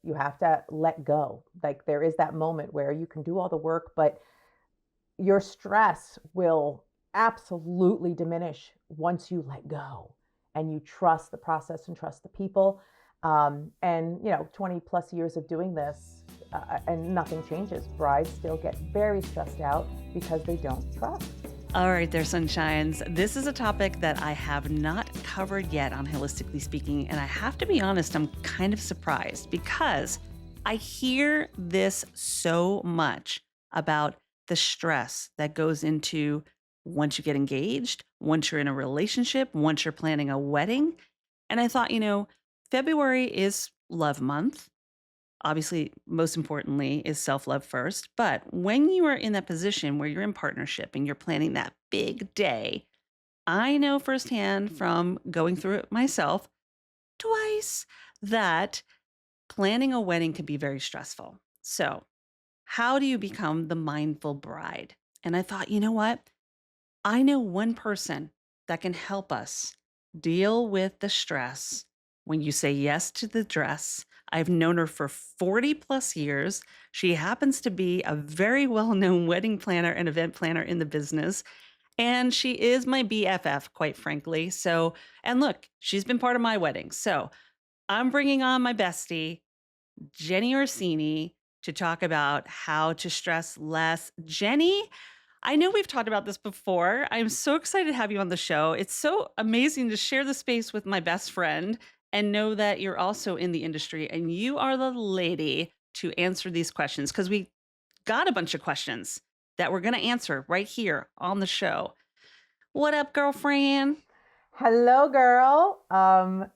You have to let go. Like there is that moment where you can do all the work, but your stress will absolutely diminish once you let go and you trust the process and trust the people. And 20 plus years of doing this, and nothing changes. Brides still get very stressed out because they don't trust. All right, there, sunshines. This is a topic that I have not covered yet on Holistically Speaking. And I have to be honest, I'm kind of surprised because I hear this so much about the stress that goes into once you get engaged, once you're in a relationship, once you're planning a wedding. And I thought, February is love month. Obviously, most importantly, is self love first. But when you are in that position where you're in partnership and you're planning that big day, I know firsthand from going through it myself twice that planning a wedding can be very stressful. So, how do you become the mindful bride? And I thought, you know what? I know one person that can help us deal with the stress when you say yes to the dress. I've known her for 40 plus years. She happens to be a very well known wedding planner and event planner in the business. And she is my BFF, quite frankly. So, and look, she's been part of my wedding. So I'm bringing on my bestie, Jenny Orsini, to talk about how to stress less. Jenny, I know we've talked about this before. I'm so excited to have you on the show. It's so amazing to share the space with my best friend and know that you're also in the industry and you are the lady to answer these questions because we got a bunch of questions that we're going to answer right here on the show. What up, girlfriend? Hello, girl.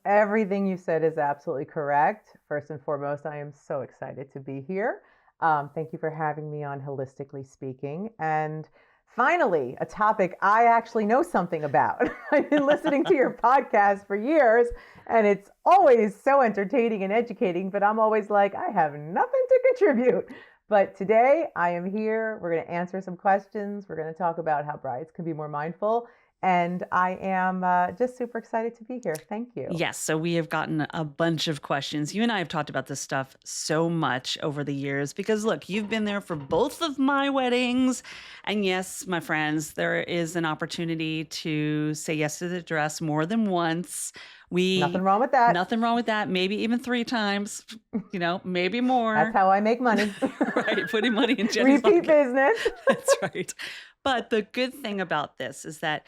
Everything you said is absolutely correct. First and foremost, I am so excited to be here. Thank you for having me on Holistically Speaking. And finally, a topic I actually know something about. I've been listening to your podcast for years, and it's always so entertaining and educating, but I'm always like, I have nothing to contribute. But today I am here. We're going to answer some questions. We're going to talk about how brides can be more mindful. And I am just super excited to be here. Thank you. Yes. So we have gotten a bunch of questions. You and I have talked about this stuff so much over the years because look, you've been there for both of my weddings. And yes, my friends, there is an opportunity to say yes to the dress more than once. Nothing wrong with that. Nothing wrong with that. Maybe even 3 times, maybe more. That's how I make money. Right. Putting money in Jenny's Repeat pocket. business. That's right. But the good thing about this is that,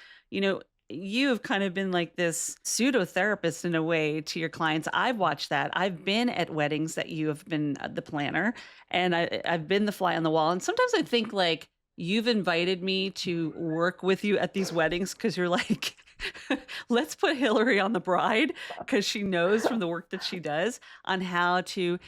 you have kind of been like this pseudo therapist in a way to your clients. I've watched that. I've been at weddings that you have been the planner, and I've been the fly on the wall. And sometimes I think like you've invited me to work with you at these weddings because you're like, let's put Hilary on the bride because she knows from the work that she does on how to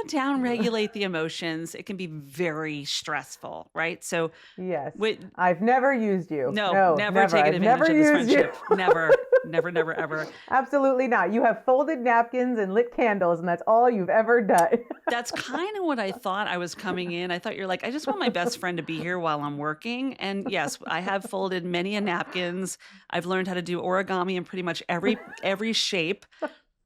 down regulate the emotions. It can be very stressful, right? So yes, I've never used you. No, never taken advantage of this friendship. Never, ever. Absolutely not. You have folded napkins and lit candles, and that's all you've ever done. That's kind of what I thought I was coming in. I thought you're like, I just want my best friend to be here while I'm working. And yes, I have folded many a napkins. I've learned how to do origami in pretty much every shape.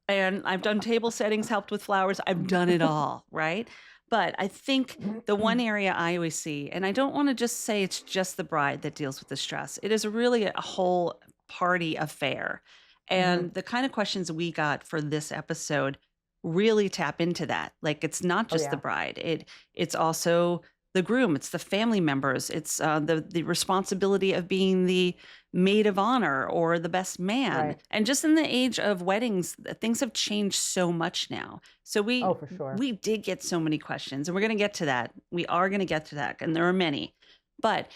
And I've done table settings, helped with flowers. I've done it all, right? But I think the one area I always see, and I don't want to just say it's just the bride that deals with the stress. It is really a whole party affair. And the kind of questions we got for this episode really tap into that. Like it's not just the bride. It's also the groom, it's the family members, it's the responsibility of being the maid of honor or the best man. Right. And just in the age of weddings, things have changed so much now. So for sure. we did get so many questions, and we're going to get to that. We are going to get to that, and there are many. But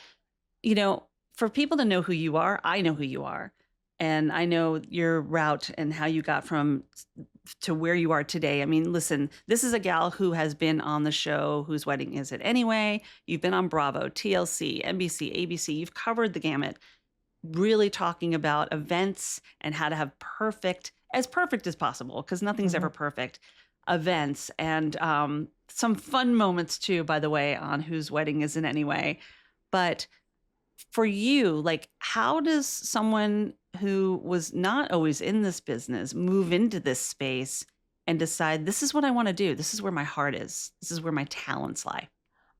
for people to know who you are, I know who you are. And I know your route and how you got from to where you are today. I mean, listen, this is a gal who has been on the show, Whose Wedding Is It Anyway? You've been on Bravo, TLC, NBC, ABC. You've covered the gamut, really talking about events and how to have as perfect as possible, because nothing's ever perfect, events. And some fun moments too, by the way, on Whose Wedding Is It Anyway? But for you, like, how does someone who was not always in this business move into this space and decide this is what I want to do? This is where my heart is. This is where my talents lie.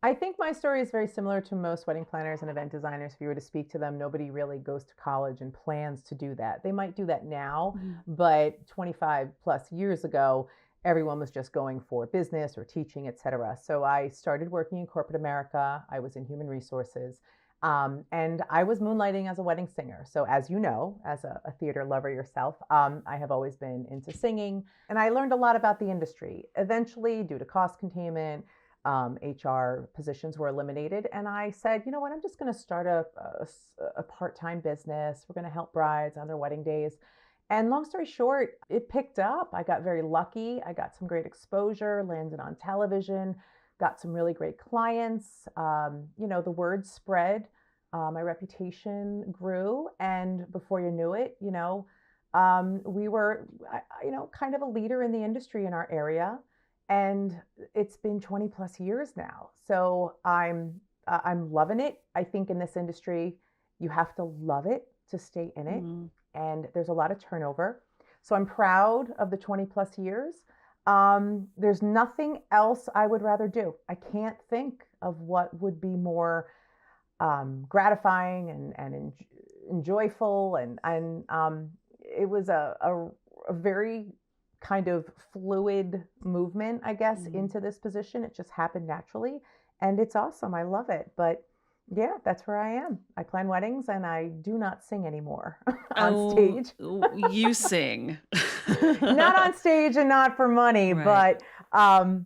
I think my story is very similar to most wedding planners and event designers. If you were to speak to them, nobody really goes to college and plans to do that. They might do that now, but 25 plus years ago, everyone was just going for business or teaching, etc. So I started working in corporate America. I was in human resources. And I was moonlighting as a wedding singer. So, as you know, as a theater lover yourself, I have always been into singing. And I learned a lot about the industry. Eventually, due to cost containment, HR positions were eliminated. And I said, you know what, I'm just going to start a part-time business. We're going to help brides on their wedding days. And long story short, it picked up. I got very lucky. I got some great exposure, landed on television, got some really great clients. The word spread. My reputation grew. And before you knew it, we were, kind of a leader in the industry in our area. And it's been 20 plus years now. So I'm loving it. I think in this industry, you have to love it to stay in it. And there's a lot of turnover. So I'm proud of the 20 plus years. There's nothing else I would rather do. I can't think of what would be more gratifying and joyful. And it was a very kind of fluid movement, I guess, into this position. It just happened naturally. And it's awesome. I love it. But yeah, that's where I am. I plan weddings and I do not sing anymore on stage. You sing. Not on stage and not for money, Right. but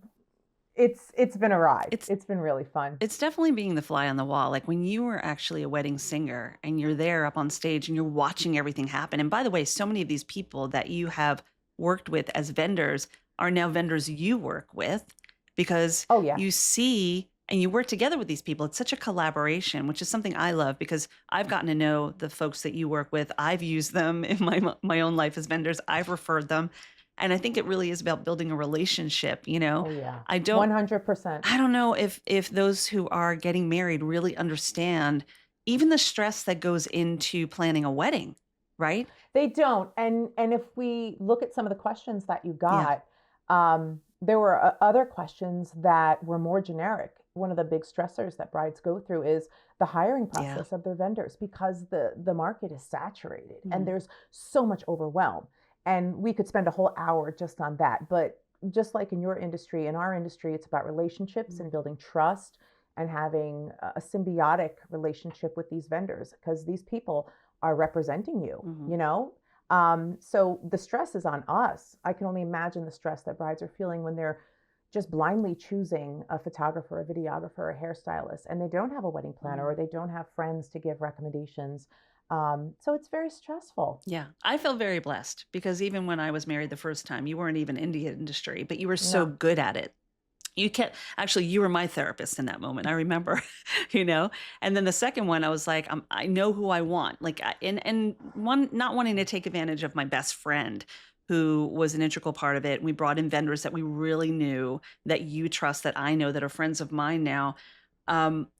it's been a ride. It's been really fun. It's definitely being the fly on the wall. Like when you were actually a wedding singer and you're there up on stage and you're watching everything happen. And by the way, so many of these people that you have worked with as vendors are now vendors you work with because you see and you work together with these people. It's such a collaboration, which is something I love because I've gotten to know the folks that you work with. I've used them in my own life as vendors. I've referred them. And I think it really is about building a relationship, Oh yeah. I don't 100%. I don't know if those who are getting married really understand even the stress that goes into planning a wedding, right? They don't. And if we look at some of the questions that you Yeah. got, there were other questions that were more generic. One of the big stressors that brides go through is the hiring Yeah. process of their vendors because the market is saturated and Mhm. there's so much overwhelm. And we could spend a whole hour just on that. But just like in your industry, in our industry, it's about relationships and building trust and having a symbiotic relationship with these vendors because these people are representing you, so the stress is on us. I can only imagine the stress that brides are feeling when they're just blindly choosing a photographer, a videographer, a hairstylist, and they don't have a wedding planner or they don't have friends to give recommendations. So it's very stressful. Yeah. I feel very blessed because even when I was married the first time, you weren't even in the industry, but you were so No. good at it. You were my therapist in that moment. I remember, and then the second one, I was like, I know who I want. Like, not wanting to take advantage of my best friend who was an integral part of it. We brought in vendors that we really knew that you trust, that I know that are friends of mine now.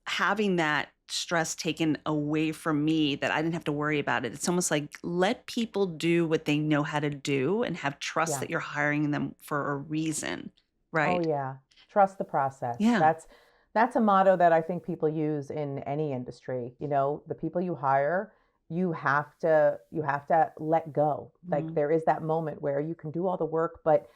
Having that stress taken away from me that I didn't have to worry about it. It's almost like let people do what they know how to do and have trust that you're hiring them for a reason. Oh Right. yeah. Trust the process. Yeah. That's a motto that I think people use in any industry. The people you hire, you have to let go. Like there is that moment where you can do all the work, but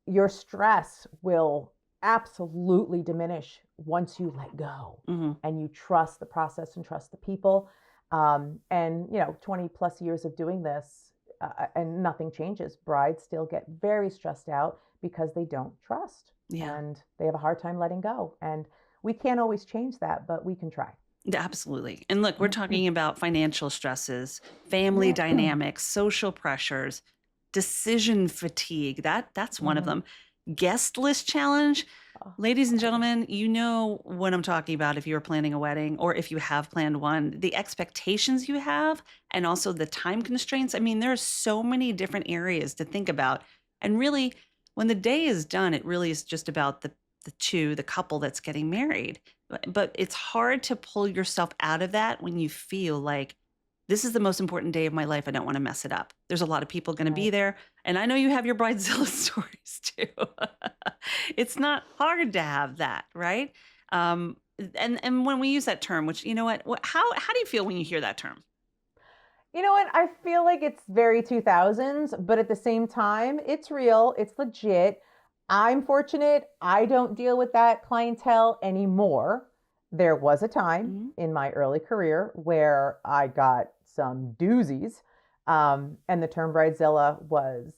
your stress will absolutely diminish once you let go and you trust the process and trust the people. And 20 plus years of doing this, and nothing changes. Brides still get very stressed out because they don't trust and they have a hard time letting go. And we can't always change that, but we can try. Absolutely. And look, we're talking about financial stresses, family dynamics, social pressures, decision fatigue. That's one of them. Guest list challenge. Ladies and gentlemen, you know what I'm talking about if you're planning a wedding or if you have planned one, the expectations you have and also the time constraints. I mean, there are so many different areas to think about. And really, when the day is done, it really is just about the couple that's getting married. But it's hard to pull yourself out of that when you feel like this is the most important day of my life. I don't want to mess it up. There's a lot of people going to be there. And I know you have your bridezilla stories too. It's not hard to have that, right? And when we use that term, which you know what, how do you feel when you hear that term? You know what? I feel like it's very 2000s, but at the same time, it's real, it's legit. I'm fortunate I don't deal with that clientele anymore. There was a time Mm-hmm. in my early career where I got some doozies, and the term bridezilla was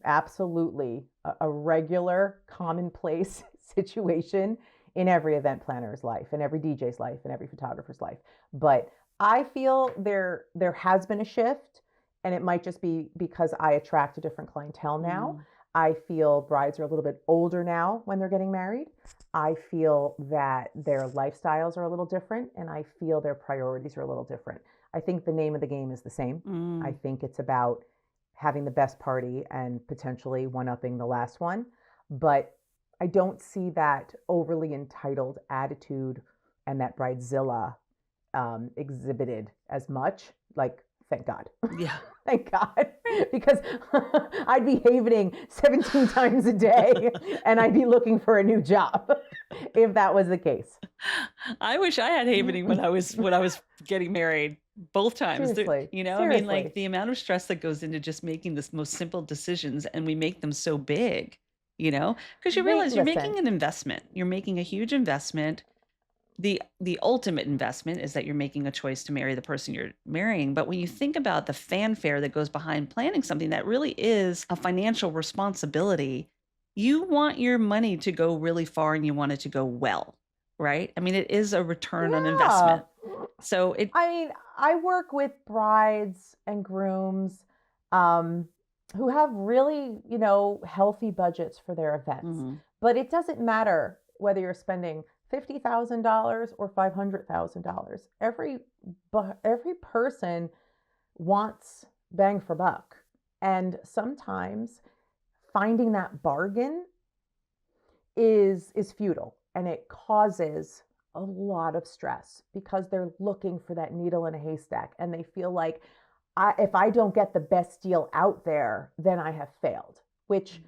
absolutely a regular, commonplace situation in every event planner's life, in every DJ's life, in every photographer's life. But I feel there has been a shift, and it might just be because I attract a different clientele now. Mm. I feel brides are a little bit older now when they're getting married. I feel that their lifestyles are a little different, and I feel their priorities are a little different. I think the name of the game is the same. I Mm. think it's about having the best party and potentially one-upping the last one. But I don't see that overly entitled attitude and that bridezilla exhibited as much. Like, thank God. Yeah. Thank God. Because I'd be havening 17 times a day and I'd be looking for a new job if that was the case. I wish I had havening when I was getting married both times. Seriously. I mean, like Seriously. the amount of stress that goes into just making this most simple decisions, and we make them so big, because you realize you're Listen, making an investment. You're making a huge investment. The ultimate investment is that you're making a choice to marry the person you're marrying. But when you think about the fanfare that goes behind planning something that really is a financial responsibility, you want your money to go really far and you want it to go well, right? I mean, it is a return on yeah. investment. So I mean, I work with brides and grooms um, who have really, healthy budgets for their events. mhm, But it doesn't matter whether you're spending $50,000 or $500,000. Every person wants bang for buck. And sometimes finding that bargain is futile, and it causes a lot of stress because they're looking for that needle in a haystack, and they feel like if I don't get the best deal out there, then I have failed, which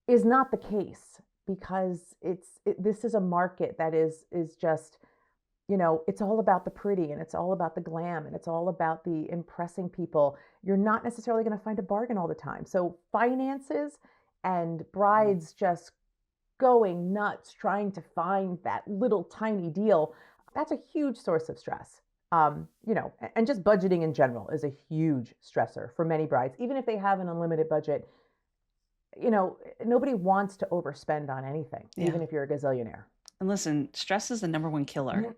is not the case, because this is a market that is just, it's all about the pretty, and it's all about the glam, and it's all about the impressing people. You're not necessarily going to find a bargain all the time. So finances and brides just going nuts trying to find that little tiny deal, that's a huge source of stress. And just budgeting in general is a huge stressor for many brides. Even if they have an unlimited budget, nobody wants to overspend on anything, yeah. even if you're a gazillionaire. And listen, stress is the number one killer.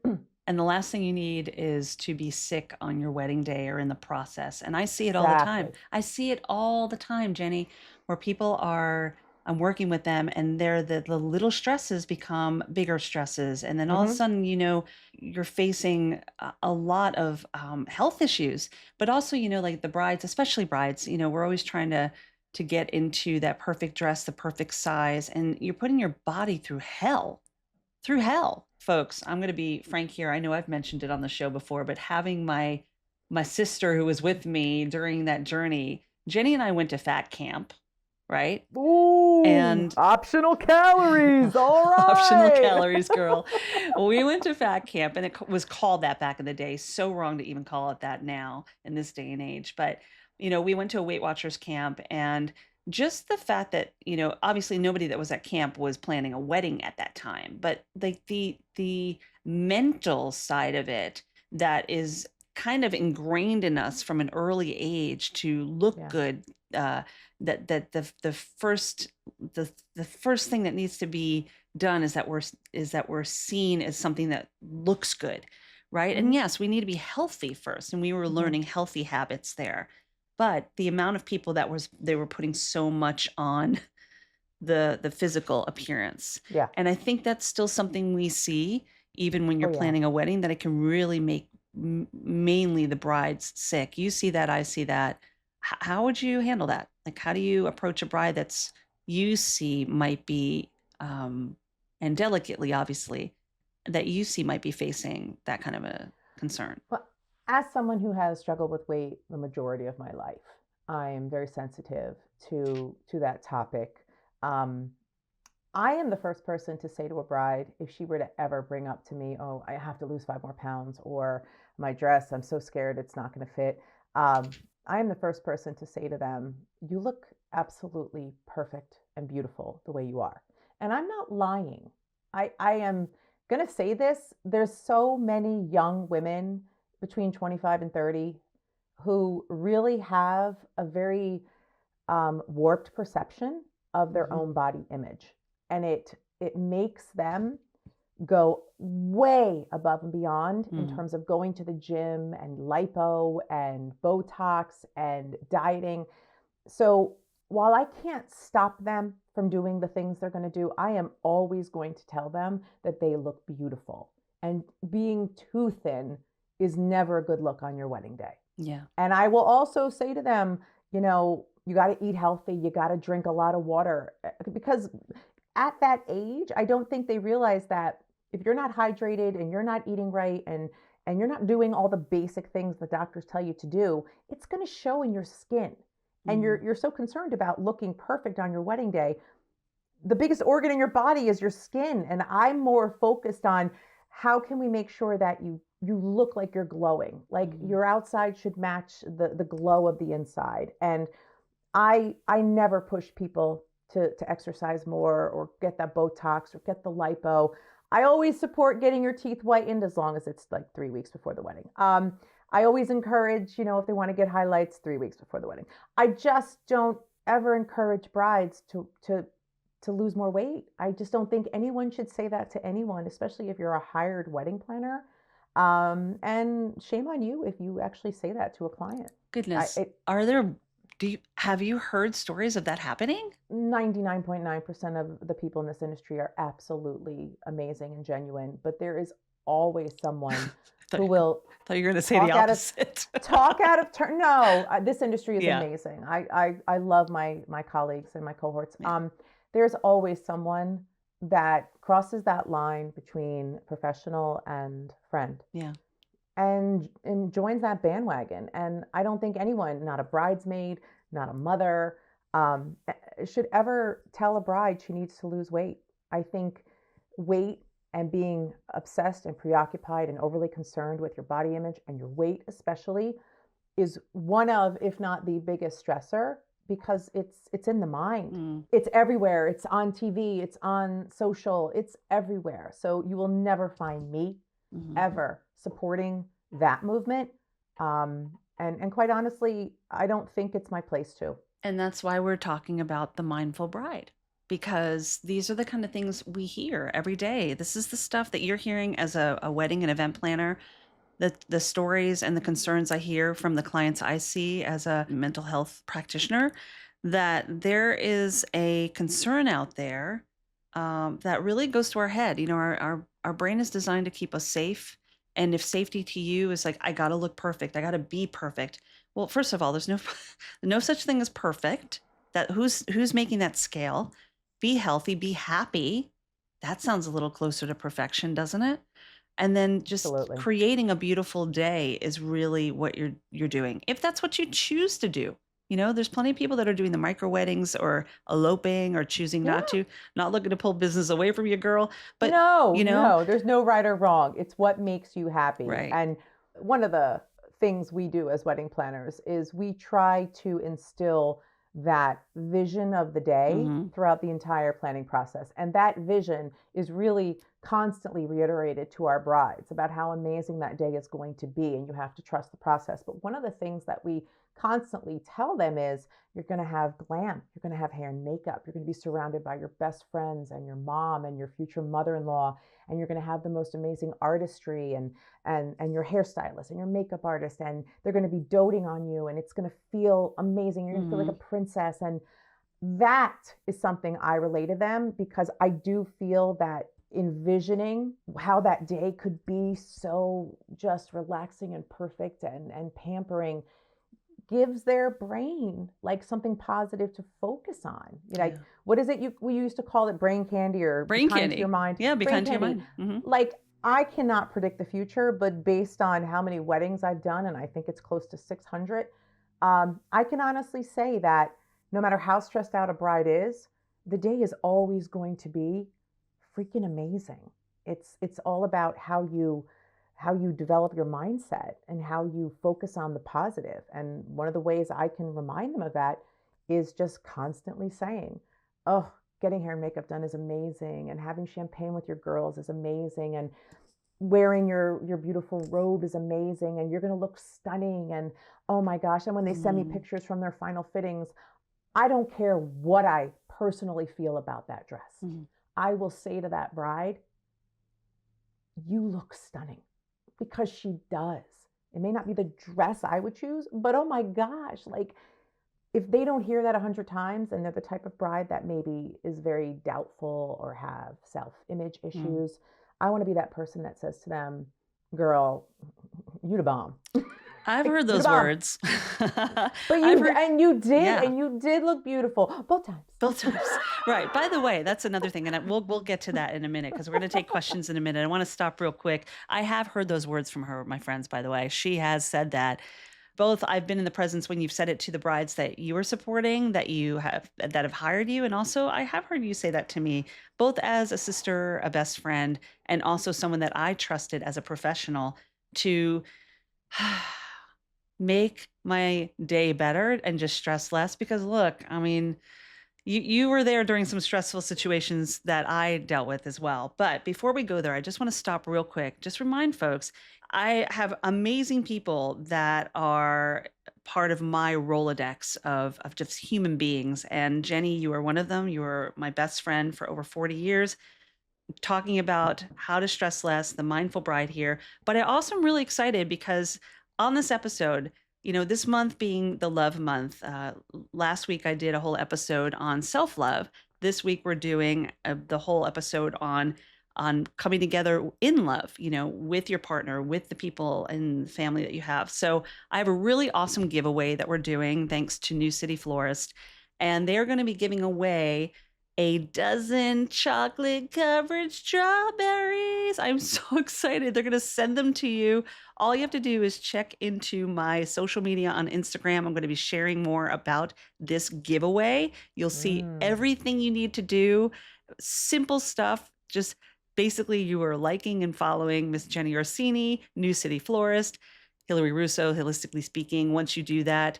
And the last thing you need is to be sick on your wedding day or in the process. And I see it all the time. Exactly. I see it all the time, Jenny, where I'm working with them, and the little stresses become bigger stresses. And then all of a Mm-hmm. sudden, you're facing a lot of health issues, but also, like the brides, especially brides, we're always trying to get into that perfect dress, the perfect size, and you're putting your body through hell. Folks, I'm going to be frank here. I know I've mentioned it on the show before, but having my sister who was with me during that journey, Jenny and I went to fat camp, right? Ooh, And optional calories. All optional right. calories, girl. We went to fat camp, and it was called that back in the day. So wrong to even call it that now in this day and age. But, we went to a Weight Watchers camp, and just the fact that, obviously nobody that was at camp was planning a wedding at that time, but like the mental side of it that is kind of ingrained in us from an early age to look Yeah. good, that the first thing that needs to be done is that we're seen as something that looks good, right? And Mm-hmm. yes, we need to be healthy first, and we were Mm-hmm. learning healthy habits there. But the amount of people they were putting so much on the physical appearance. Yeah. And I think that's still something we see even when you're Oh, yeah. planning a wedding, that it can really make mainly the brides sick. You see that, I see that. How would you handle that? Like, how do you approach a bride that's you see might be, and delicately, obviously, that you see might be facing that kind of a concern? Well, as someone who has struggled with weight the majority of my life, I am very sensitive to that topic. Um, I am the first person to say to a bride, if she were to ever bring up to me, oh, I have to lose 5 more pounds, or my dress, I'm so scared it's not going to fit. Um, I am the first person to say to them, you look absolutely perfect and beautiful the way you are. And I'm not lying. I am going to say this. There's so many young women between 25 and 30 who really have a very warped perception of their own body image, and it makes them go way above and beyond in terms of going to the gym and lipo and Botox and dieting. So while I can't stop them from doing the things they're going to do, I am always going to tell them that they look beautiful. And being too thin is never a good look on your wedding day. Yeah. And I will also say to them, you know, you got to eat healthy. You got to drink a lot of water, because at that age, I don't think they realize that if you're not hydrated and you're not eating right, and you're not doing all the basic things the doctors tell you to do, it's going to show in your skin. And you're so concerned about looking perfect on your wedding day. The biggest organ in your body is your skin, and I'm more focused on how can we make sure that you look like you're glowing, like your outside should match the glow of the inside. And I never push people to exercise more or get that Botox or get the lipo. I always support getting your teeth whitened as long as it's like 3 weeks before the wedding. I always encourage, you know, if they want to get highlights, 3 weeks before the wedding. I just don't ever encourage brides to lose more weight. I just don't think anyone should say that to anyone, especially if you're a hired wedding planner. And shame on you if you actually say that to a client. Goodness. Have you heard stories of that happening? 99.9% of the people in this industry are absolutely amazing and genuine, but there is always someone who will. Thought you were going to say the opposite. Talk out of turn. No, this industry is amazing. I love my colleagues and my cohorts. Yeah. There's always someone that crosses that line between professional and friend. Yeah. And joins that bandwagon. And I don't think anyone, not a bridesmaid, not a mother, should ever tell a bride she needs to lose weight. I think weight and being obsessed and preoccupied and overly concerned with your body image and your weight especially is one of, if not the biggest stressor, because it's in the mind. It's everywhere. It's on TV. It's on social. It's everywhere. So you will never find me ever supporting that movement. And quite honestly, I don't think it's my place to. And that's why we're talking about the mindful bride, because these are the kind of things we hear every day. This is the stuff that you're hearing as a wedding and event planner, the stories and the concerns I hear from the clients I see as a mental health practitioner, that there is a concern out there that really goes to our head. You know, our brain is designed to keep us safe. And if safety to you is like, I got to look perfect, I got to be perfect. Well, first of all, there's no such thing as perfect. That who's making that scale? Be healthy, be happy. That sounds a little closer to perfection, doesn't it? And then just creating a beautiful day is really what you're doing. If that's what you choose to do. You know, there's plenty of people that are doing the micro weddings or eloping or choosing not looking to pull business away from you, girl. But no, there's no right or wrong. It's what makes you happy. Right. And one of the things we do as wedding planners is we try to instill that vision of the day throughout the entire planning process. And that vision is really constantly reiterated to our brides about how amazing that day is going to be. And you have to trust the process. But one of the things that we constantly tell them is you're going to have glam, you're going to have hair and makeup, you're going to be surrounded by your best friends and your mom and your future mother-in-law, and you're going to have the most amazing artistry and your hairstylist and your makeup artist, and they're going to be doting on you, and it's going to feel amazing. You're going to feel like a princess. And that is something I relate to them, because I do feel that envisioning how that day could be so just relaxing and perfect and pampering gives their brain like something positive to focus on. You know, like, what is it we used to call it? Brain candy, or brain be kind candy to your mind. Yeah, be kind to your mind. Like, I cannot predict the future, but based on how many weddings I've done, and I think it's close to 600, I can honestly say that no matter how stressed out a bride is, the day is always going to be freaking amazing. It's all about how you develop your mindset and how you focus on the positive. And one of the ways I can remind them of that is just constantly saying, "Oh, getting hair and makeup done is amazing, and having champagne with your girls is amazing, and wearing your beautiful robe is amazing, and you're going to look stunning, and oh my gosh." And when they send me pictures from their final fittings, I don't care what I personally feel about that dress. I will say to that bride, "You look stunning," because she does. It may not be the dress I would choose, but oh my gosh, like if they don't hear that 100 times and they're the type of bride that maybe is very doubtful or have self-image issues, I want to be that person that says to them, "Girl, you the bomb." I've Like, heard you the those bomb. words. But I've heard, yeah, you did look beautiful both times. both times. Right. By the way, that's another thing, and we'll get to that in a minute because we're going to take questions in a minute. I want to stop real quick. I have heard those words from her, my friends. By the way, she has said that. Both, I've been in the presence when you've said it to the brides that you are supporting, that have hired you, and also I have heard you say that to me, both as a sister, a best friend, and also someone that I trusted as a professional to make my day better and just stress less. Because look, I mean, you were there during some stressful situations that I dealt with as well. But before we go there, I just want to stop real quick. Just remind folks, I have amazing people that are part of my Rolodex of just human beings. And Jenny, you are one of them. You were my best friend for over 40 years, talking about how to stress less, the mindful bride here. But I also am really excited because on this episode, this month being the love month, last week I did a whole episode on self-love. This week we're doing the whole episode on coming together in love, with your partner, with the people and family that you have. So I have a really awesome giveaway that we're doing thanks to New City Florist. And they're going to be giving away a dozen chocolate covered strawberries. I'm so excited. They're going to send them to you. All you have to do is check into my social media on Instagram. I'm going to be sharing more about this giveaway. You'll see everything you need to do. Simple stuff. Just basically, you are liking and following Miss Jenny Orsini, New City Florist, Hilary Russo, HIListically Speaking. Once you do that,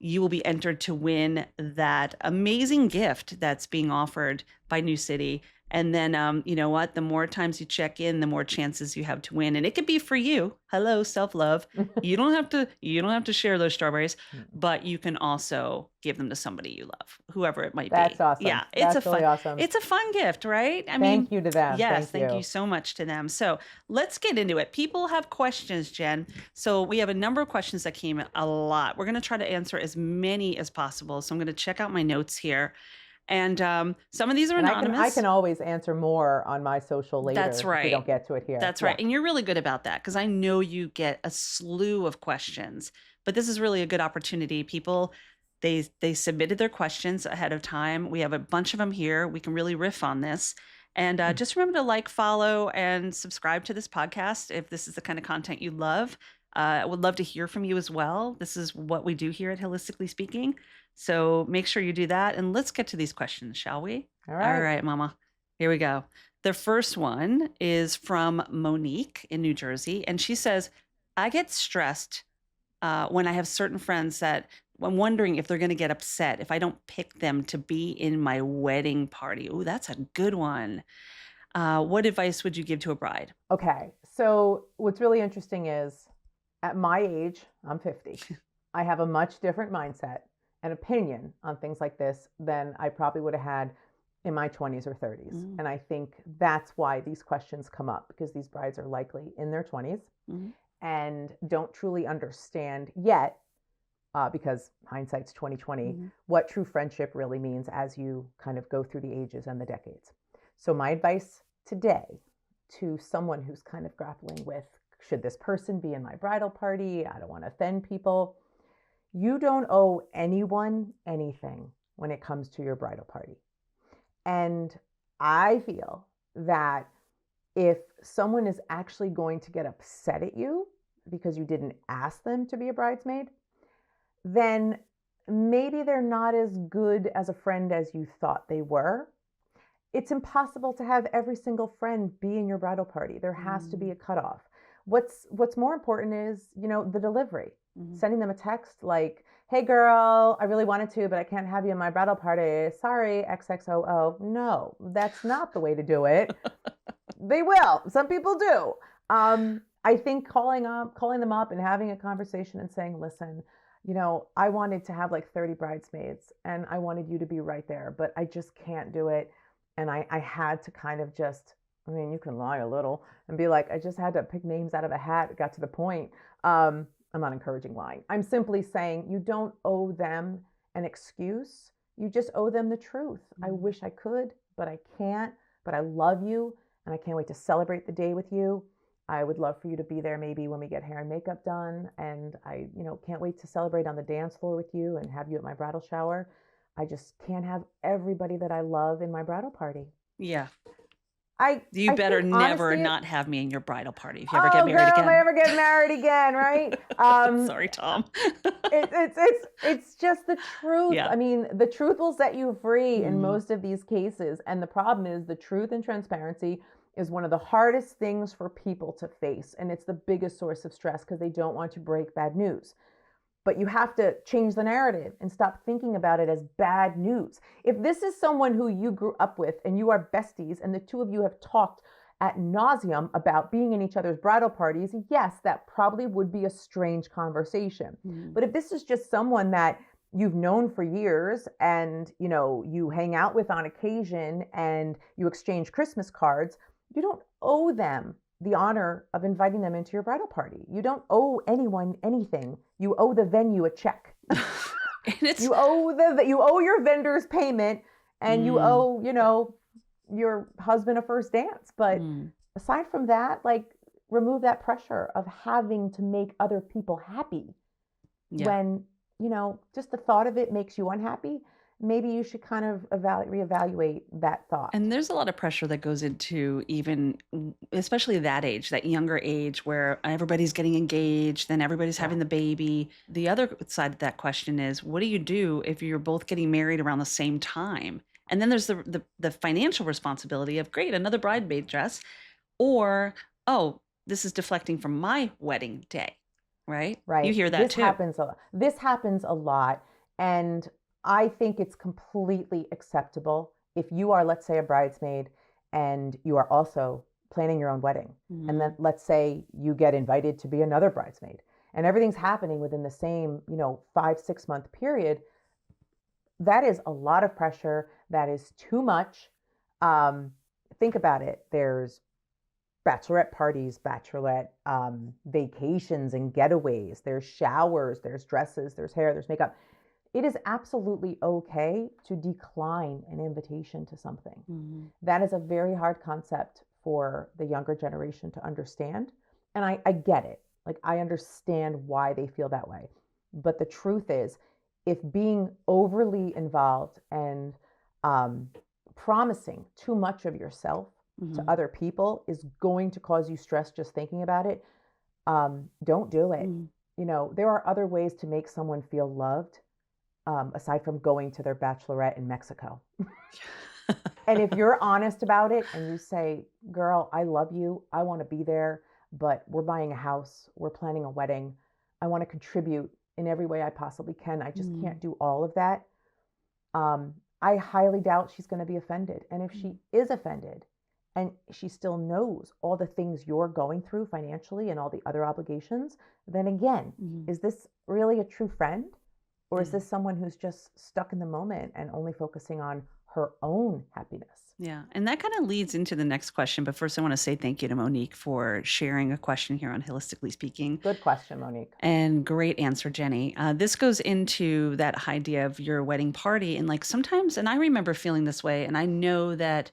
you will be entered to win that amazing gift that's being offered by New City. And then, you know what? The more times you check in, the more chances you have to win. And it could be for you. Hello, self-love. You don't have to share those strawberries, but you can also give them to somebody you love, whoever it might be. That's awesome. Yeah, That's really awesome. it's a fun gift, right? I mean, Thank you to them. yes, Thank thank you. you so much to them. So let's get into it. People have questions, Jen. So we have a number of questions that came a lot. We're going to try to answer as many as possible. So I'm going to check out my notes here. And some of these are anonymous. I can always answer more on my social later. That's right. If we don't get to it here. That's right. And you're really good about that because I know you get a slew of questions. But this is really a good opportunity. People, they submitted their questions ahead of time. We have a bunch of them here. We can really riff on this. And just remember to like, follow, and subscribe to this podcast if this is the kind of content you love. I would love to hear from you as well. This is what we do here at HIListically Speaking. So make sure you do that. And let's get to these questions, shall we? All right. All right, Mama. Here we go. The first one is from Monique in New Jersey. And she says, I get stressed when I have certain friends that I'm wondering if they're going to get upset if I don't pick them to be in my wedding party. Oh, that's a good one. What advice would you give to a bride? Okay. So what's really interesting is at my age, I'm 50. I have a much different mindset and opinion on things like this than I probably would have had in my 20s or 30s. And I think that's why these questions come up, because these brides are likely in their 20s and don't truly understand yet, because hindsight's 2020, what true friendship really means as you kind of go through the ages and the decades. So my advice today to someone who's kind of grappling with, should this person be in my bridal party? I don't want to offend people. You don't owe anyone anything when it comes to your bridal party. And I feel that if someone is actually going to get upset at you because you didn't ask them to be a bridesmaid, then maybe they're not as good as a friend as you thought they were. It's impossible to have every single friend be in your bridal party. There has to be a cutoff. What's more important is, the delivery. Mhm. Sending them a text like, "Hey girl, I really wanted to, but I can't have you in my bridal party. Sorry, XXOO." No, that's not the way to do it. They will. Some people do. I think calling them up and having a conversation and saying, "Listen, I wanted to have like 30 bridesmaids and I wanted you to be right there, but I just can't do it." And I had to kind of just, I mean, you can lie a little and be like, "I just had to pick names out of a hat." It got to the point. I'm not encouraging lying. I'm simply saying you don't owe them an excuse. You just owe them the truth. I wish I could, but I can't. But I love you and I can't wait to celebrate the day with you. I would love for you to be there maybe when we get hair and makeup done. And I, can't wait to celebrate on the dance floor with you and have you at my bridal shower. I just can't have everybody that I love in my bridal party. Yeah. I You I better think never honesty. not have me in your bridal party if you ever get Oh, married girl, if I again. ever get married again, right? Sorry, Tom. It's just the truth. Yeah. I mean, the truth will set you free in Mhm. most of these cases. And the problem is the truth and transparency is one of the hardest things for people to face. And it's the biggest source of stress because they don't want to break bad news. But you have to change the narrative and stop thinking about it as bad news. If this is someone who you grew up with and you are besties and the two of you have talked at nauseum about being in each other's bridal parties, yes, that probably would be a strange conversation. Mhm. But if this is just someone that you've known for years and you hang out with on occasion and you exchange Christmas cards, you don't owe them the honor of inviting them into your bridal party. You don't owe anyone anything. You owe the venue a check. And it's You owe your vendors payment, and you Mm, owe, your husband a first dance. But mm, aside from that, like, remove that pressure of having to make other people happy yeah. when, just the thought of it makes you unhappy. Maybe you should kind of reevaluate that thought. And there's a lot of pressure that goes into even, especially that age, that younger age where everybody's getting engaged, then everybody's Yeah. having the baby. The other side of that question is, what do you do if you're both getting married around the same time? And then there's the financial responsibility of, great, another bridesmaid dress, or, oh, this is deflecting from my wedding day, right? You Right. hear that too. This happens a lot. And I think it's completely acceptable if you are, let's say, a bridesmaid and you are also planning your own wedding. And Mhm. then let's say you get invited to be another bridesmaid and everything's happening within the same, 5, 6 month period. That is a lot of pressure. That is too much. Um, think about it. There's bachelorette parties, bachelorette vacations and getaways. There's showers, there's dresses, there's hair, there's makeup. It is absolutely okay to decline an invitation to something. Mhm. That is a very hard concept for the younger generation to understand. And I get it. Like, I understand why they feel that way. But the truth is, if being overly involved and um, promising too much of yourself to Mhm. other people is going to cause you stress just thinking about it, don't do it. Mhm. There are other ways to make someone feel loved aside from going to their bachelorette in Mexico. And if you're honest about it and you say, "Girl, I love you. I want to be there, but we're buying a house. We're planning a wedding. I want to contribute in every way I possibly can. I just Mhm. can't do all of that." I highly doubt she's going to be offended. And if she is offended and she still knows all the things you're going through financially and all the other obligations, then again, Mhm. is this really a true friend? Or is Yeah. this someone who's just stuck in the moment and only focusing on her own happiness? Yeah. And that kind of leads into the next question. But first, I want to say thank you to Monique for sharing a question here on Holistically Speaking. Good question, Monique. And great answer, Jenny. This goes into that idea of your wedding party. And like sometimes, and I remember feeling this way, and I know that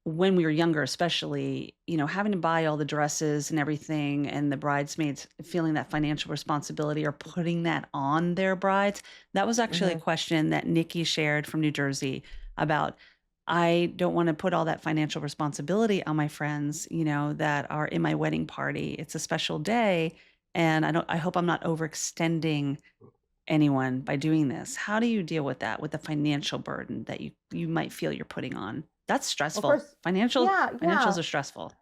when we were younger, especially, having to buy all the dresses and everything, and the bridesmaids feeling that financial responsibility or putting that on their brides. That was actually a Hmm. question that Nikki shared from New Jersey about. I don't want to put all that financial responsibility on my friends, that are in my wedding party. It's a special day. And I hope I'm not overextending anyone by doing this. How do you deal with that, with the financial burden that you might feel you're putting on? That's Well, stressful. first, Financials yeah. are stressful.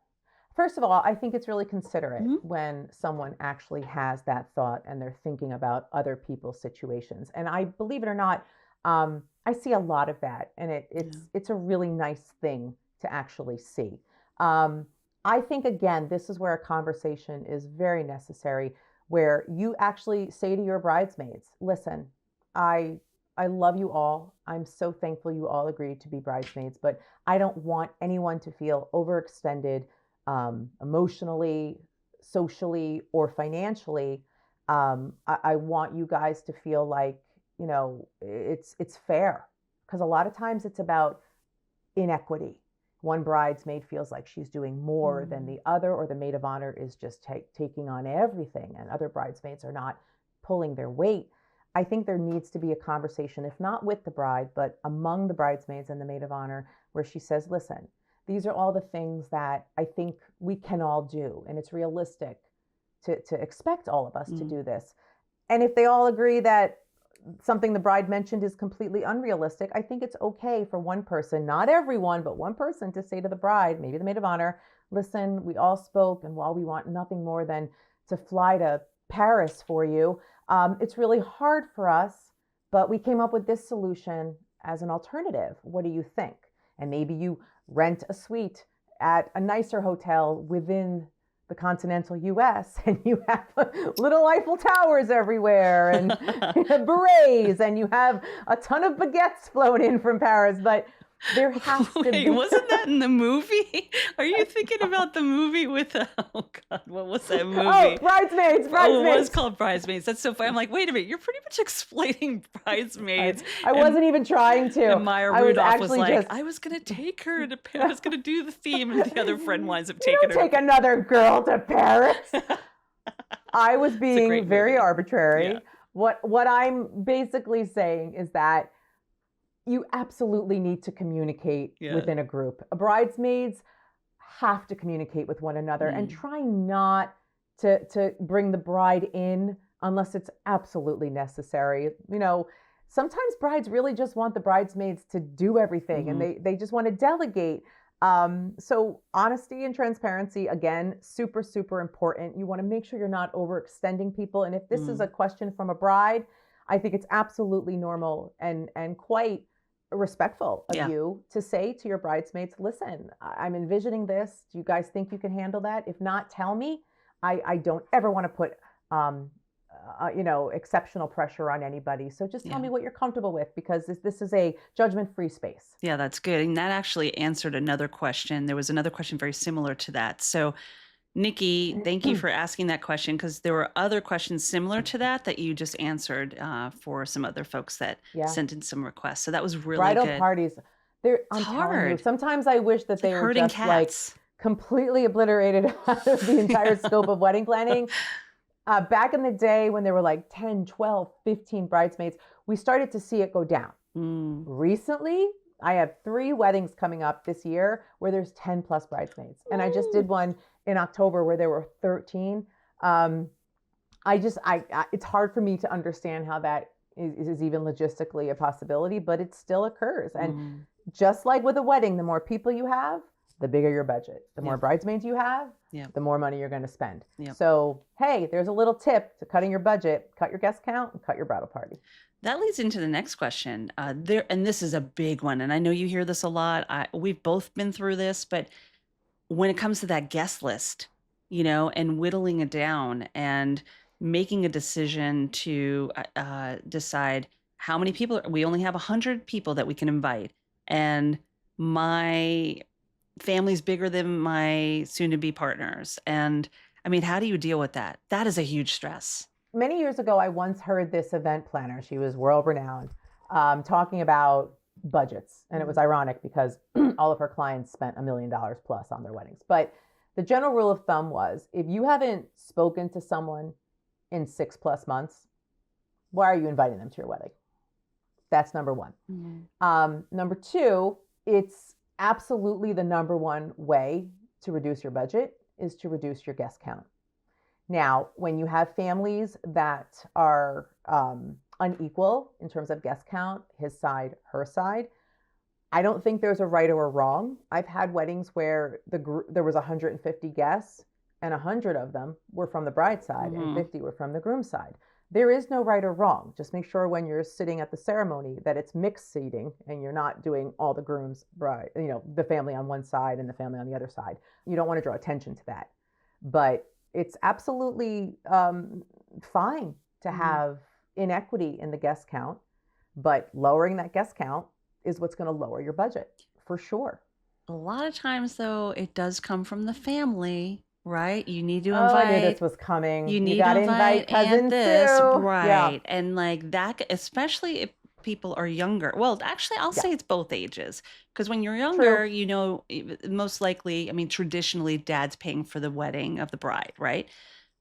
First of all, I think it's really considerate Mhm. when someone actually has that thought and they're thinking about other people's situations. And I believe it or not, I see a lot of that, and Yeah. it's a really nice thing to actually see. Um, I think again, this is where a conversation is very necessary, where you actually say to your bridesmaids, "Listen, I I love you all. I'm so thankful you all agreed to be bridesmaids, but I don't want anyone to feel overextended emotionally, socially, or financially. I want you guys to feel like it's fair, because a lot of times it's about inequity. One bridesmaid feels like she's doing more than Mm. the other, or the maid of honor is just taking on everything, and other bridesmaids are not pulling their weight. I think there needs to be a conversation, if not with the bride, but among the bridesmaids and the maid of honor, where she says, listen, these are all the things that I think we can all do, and it's realistic to expect all of us to Mm. do this. And if they all agree that something the bride mentioned is completely unrealistic, I think it's okay for one person, not everyone, but one person, to say to the bride, maybe the maid of honor, listen, we all spoke, and while we want nothing more than to fly to Paris for you, it's really hard for us, but we came up with this solution as an alternative. What do you think? And maybe you rent a suite at a nicer hotel within the continental US, and you have little Eiffel Towers everywhere and berets, and you have a ton of baguettes flown in from Paris, but there has to Wait, be. wasn't that in the movie? Are you thinking about the movie with oh God, what was that Oh, movie? bridesmaids, Oh, it was bridesmaids. called Bridesmaids. That's so funny. I'm like, wait a minute, you're pretty much explaining I, Bridesmaids. I And wasn't even trying to. Maya I was Rudolph was actually like, just, I was gonna take her to Paris. I was gonna do the theme, and the other friend winds up you taking don't her to take another girl to Paris. Paris. I was It's a being great very movie. Yeah. arbitrary. What I'm basically saying is that you absolutely need to communicate Yeah. within a group. Bridesmaids have to communicate with one another, and Mm. try not to bring the bride in unless it's absolutely necessary. Sometimes brides really just want the bridesmaids to do everything, and Mhm. they just want to delegate. So honesty and transparency, again, super, super important. You want to make sure you're not overextending people. And if this is a Mm. question from a bride, I think it's absolutely normal and quite respectful of Yeah. you to say to your bridesmaids, listen, I'm envisioning this. Do you guys think you can handle that? If not, tell me. I don't ever want to put um, exceptional pressure on anybody. So just tell Yeah. me what you're comfortable with, because this is a judgment-free space. Yeah, that's good. And that actually answered another question. There was another question very similar to that. So, Nikki, thank you for asking that question, because there were other questions similar to that you just answered for some other folks that Yeah. sent in some requests. So that was really Bridal good. parties, It's I'm telling you, hard. sometimes I wish that It's like they were herding just like cats. completely obliterated out of the entire Yeah. scope of wedding planning. Back in the day when there were like 10, 12, 15 bridesmaids, we started to see it go down. Mm. Recently, I have 3 weddings coming up this year where there's 10 plus bridesmaids. And I just did one in October where there were 13. It's hard for me to understand how that is even logistically a possibility, but it still occurs. And Mm. just like with a wedding, the more people you have, the bigger your budget. The more Yeah. bridesmaids you have, Yeah. the more money you're going to spend. Yeah. So, hey, there's a little tip to cutting your budget: cut your guest count and cut your bridal party. That leads into the next question. And this is a big one, and I know you hear this a lot. We've both been through this, but when it comes to that guest list, and whittling it down and making a decision to decide how many people we only have 100 people that we can invite, and my family's bigger than my soon-to-be partners, and I mean, how do you deal with that? That is a huge stress. Many years ago, I once heard this event planner, she was world renowned, talking about budgets. And it was ironic because all of her clients spent $1 million plus on their weddings. But the general rule of thumb was, if you haven't spoken to someone in 6+ months, why are you inviting them to your wedding? That's number one. Number two, it's absolutely the number one way to reduce your budget is to reduce your guest count. Now, when you have families that are unequal in terms of guest count, his side, her side. I don't think there's a right or a wrong. I've had weddings where there was 150 guests and 100 of them were from the bride's side and 50 were from the groom's side. There is no right or wrong. Just make sure when you're sitting at the ceremony that it's mixed seating and you're not doing all the groom's bride, the family on one side and the family on the other side. You don't want to draw attention to that. But it's absolutely fine to have inequity in the guest count, but lowering that guest count is what's going to lower your budget for sure. A lot of times, though, it does come from the family, right? You need to Oh, I knew this invite, was coming. you You need got to to invite invite Aunt cousin this, Sue. Yeah. right? And like that, especially if people are younger. Well, actually, I'll Yeah. say it's both ages. Because when you're True. younger, most likely, I mean, traditionally, dad's paying for the wedding of the bride, right?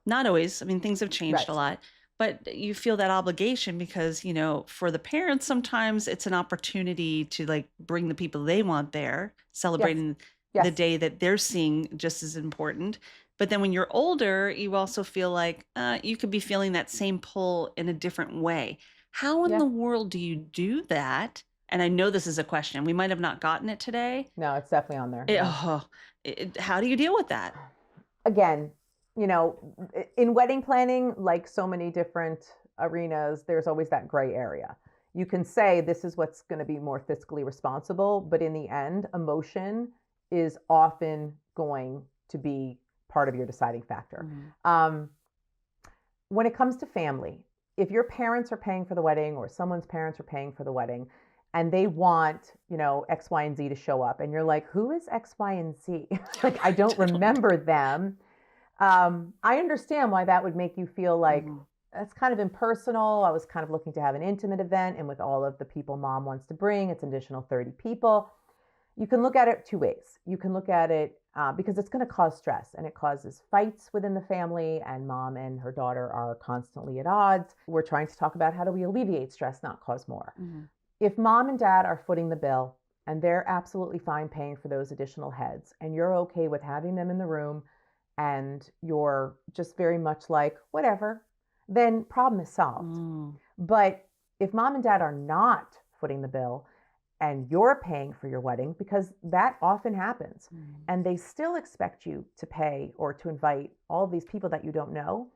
Not always. I mean, things have changed a Right. lot, but you feel that obligation because, for the parents, sometimes it's an opportunity to like bring the people they want there, Yes. celebrating the Yes. day that they're seeing just as important. But then when you're older, you also feel like you could be feeling that same pull in a different way. How in Yeah. the world do you do that? And I know this is a question. We might have not gotten it today. No, it's definitely on there. Yeah. How do you deal with that? Again, in wedding planning, like so many different arenas, there's always that gray area. You can say this is what's going to be more fiscally responsible, but in the end, emotion is often going to be part of your deciding factor. When it comes to family, if your parents are paying for the wedding or someone's parents are paying for the wedding and they want, X, Y, and Z to show up, and you're like, who is X, Y, and Z? Like, I don't remember them. I understand why that would make you feel like that's kind of impersonal. I was kind of looking to have an intimate event, and with all of the people mom wants to bring, it's an additional 30 people. You can look at it two ways. You can look at it because it's going to cause stress and it causes fights within the family, and mom and her daughter are constantly at odds. We're trying to talk about how do we alleviate stress, not cause more. If mom and dad are footing the bill and they're absolutely fine paying for those additional heads, and you're okay with having them in the room and you're just very much like, whatever, then problem is solved. But if mom and dad are not footing the bill and you're paying for your wedding, because that often happens, and they still expect you to pay or to invite all of these people that you don't know,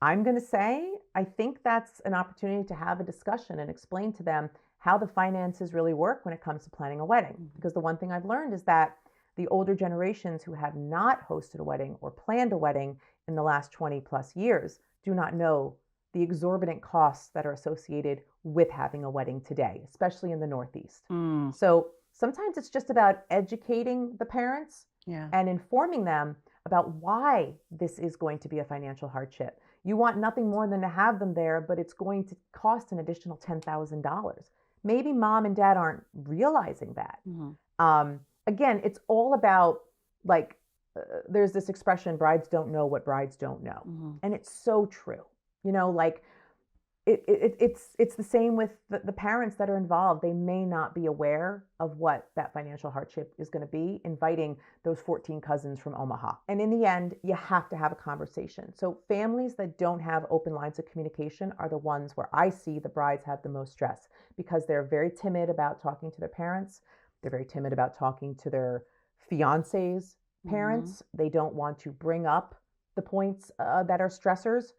I'm going to say, I think that's an opportunity to have a discussion and explain to them how the finances really work when it comes to planning a wedding. Because the one thing I've learned is that the older generations who have not hosted a wedding or planned a wedding in the last 20 plus years do not know the exorbitant costs that are associated with having a wedding today, especially in the Northeast. So sometimes it's just about educating the parents and informing them about why this is going to be a financial hardship. You want nothing more than to have them there, but it's going to cost an additional $10,000. Maybe mom and dad aren't realizing that. Again, it's all about there's this expression, brides don't know what brides don't know. And it's so true. It's the same with the parents that are involved. They may not be aware of what that financial hardship is going to be, inviting those 14 cousins from Omaha. And in the end, you have to have a conversation. So families that don't have open lines of communication are the ones where I see the brides have the most stress, because they're very timid about talking to their parents. They're very timid about talking to their fiance's parents. They don't want to bring up the points that are stressors.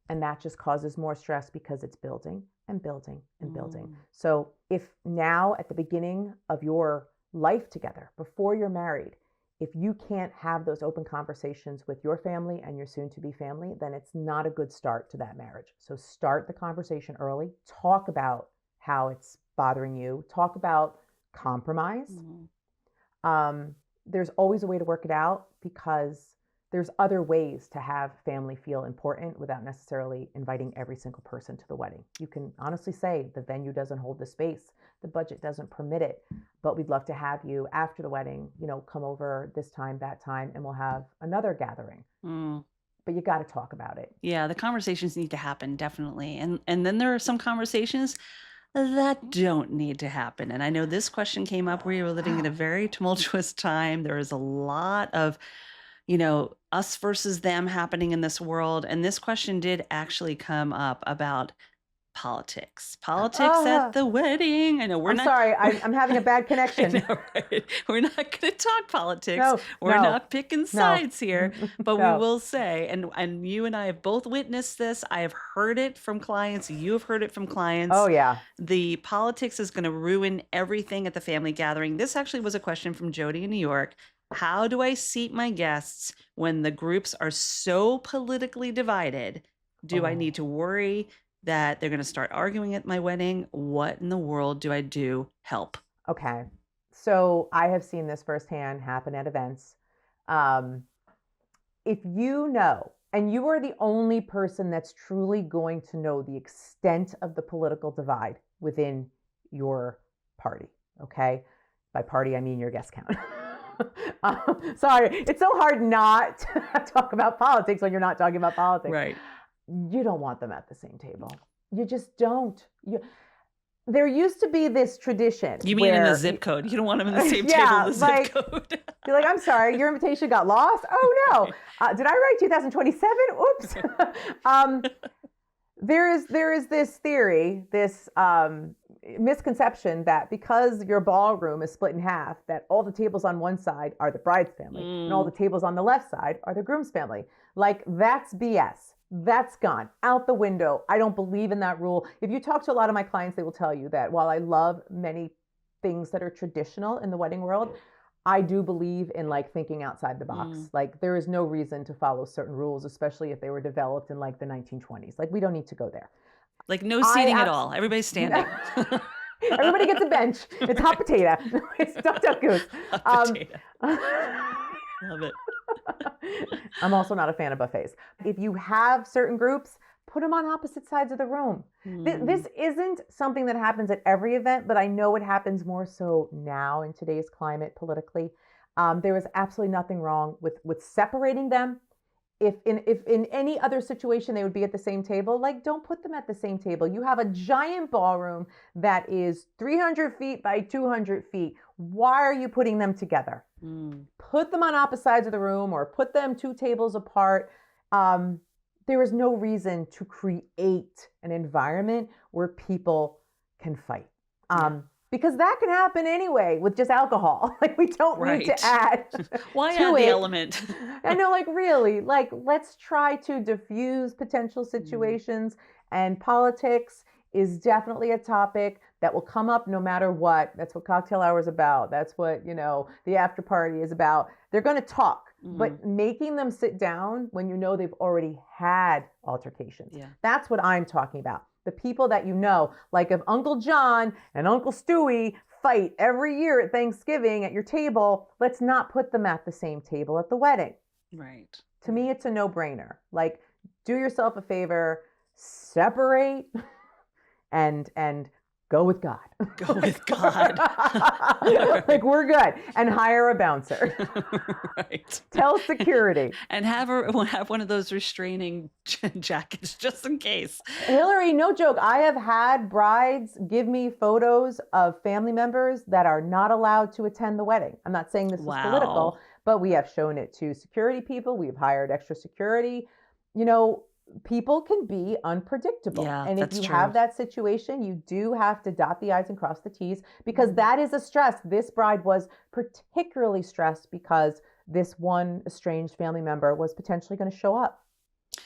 And that just causes more stress because it's building and building and building. So if now at the beginning of your life together, before you're married, if you can't have those open conversations with your family and your soon-to-be family, then it's not a good start to that marriage. So start the conversation early. Talk about how it's bothering you. Talk about compromise. There's always a way to work it out, because there's other ways to have family feel important without necessarily inviting every single person to the wedding. You can honestly say the venue doesn't hold the space, the budget doesn't permit it, but we'd love to have you after the wedding, come over this time, that time, and we'll have another gathering. But you got to talk about it. Yeah, the conversations need to happen, definitely. And then there are some conversations that don't need to happen. And I know this question came up where you were living in a very tumultuous time. There is a lot of us versus them happening in this world. And this question did actually come up about politics. Politics at Uh, the wedding. I know we're I'm not. sorry. I'm having a bad I connection. know, right? We're not going to talk politics. No, We're no, not picking no, sides here, but we no. will say, and you and I have both witnessed this. I have heard it from clients. You have heard it from clients. Oh, yeah. The politics is going to ruin everything at the family gathering. This actually was a question from Jody in New York. How do I seat my guests when the groups are so politically divided? Do I need to worry that they're going to start arguing at my wedding? What in the world do I do? Help. Okay. So I have seen this firsthand happen at events. Um, if you know, and you are the only person that's truly going to know the extent of the political divide within your party, okay? By party, I mean your guest count. Sorry, it's so hard not to talk about politics when you're not talking about politics. Right. You don't want them at the same table. You just don't. There used to be this tradition. You mean in a zip code? You don't want them in the same table as the zip code. You're like, I'm sorry, your invitation got lost. Oh no, did I write 2027? Oops. There is this theory, this misconception that because your ballroom is split in half, that all the tables on one side are the bride's family and all the tables on the left side are the groom's family. Like, that's BS. That's gone out the window. I don't believe in that rule. If you talk to a lot of my clients, they will tell you that while I love many things that are traditional in the wedding world, I do believe in like thinking outside the box. Like, there is no reason to follow certain rules, especially if they were developed in like the 1920s. Like, we don't need to go there. Like, no seating at all. Everybody's standing. Everybody gets a bench. It's hot potato. It's duck goose. Hot potato. Love it. I'm also not a fan of buffets. If you have certain groups, put them on opposite sides of the room. This isn't something that happens at every event, but I know it happens more so now in today's climate politically. There is absolutely nothing wrong with separating them. If in any other situation they would be at the same table, like, don't put them at the same table. You have a giant ballroom that is 300 feet by 200 feet. Why are you putting them together? Put them on opposite sides of the room or put them 2 tables apart. There is no reason to create an environment where people can fight. Because that can happen anyway with just alcohol. Like, we don't need to add Why to add the it. element? I know, like, really, like, let's try to diffuse potential situations. And politics is definitely a topic that will come up no matter what. That's what cocktail hour is about. That's what, the after party is about. They're going to talk, but making them sit down when you know they've already had altercations. That's what I'm talking about. The people that you know, like if Uncle John and Uncle Stewie fight every year at Thanksgiving at your table, let's not put them at the same table at the wedding. Right. To me, it's a no-brainer. Like, do yourself a favor, separate, and go with God. Go with God. Like, we're good. And hire a bouncer. Right. Tell security. And have one of those restraining jackets just in case. Hilary, no joke. I have had brides give me photos of family members that are not allowed to attend the wedding. I'm not saying this is political, but we have shown it to security people. We've hired extra security. People can be unpredictable. And if you have that situation, you do have to dot the I's and cross the T's, because that is a stress. This bride was particularly stressed because this one estranged family member was potentially going to show up.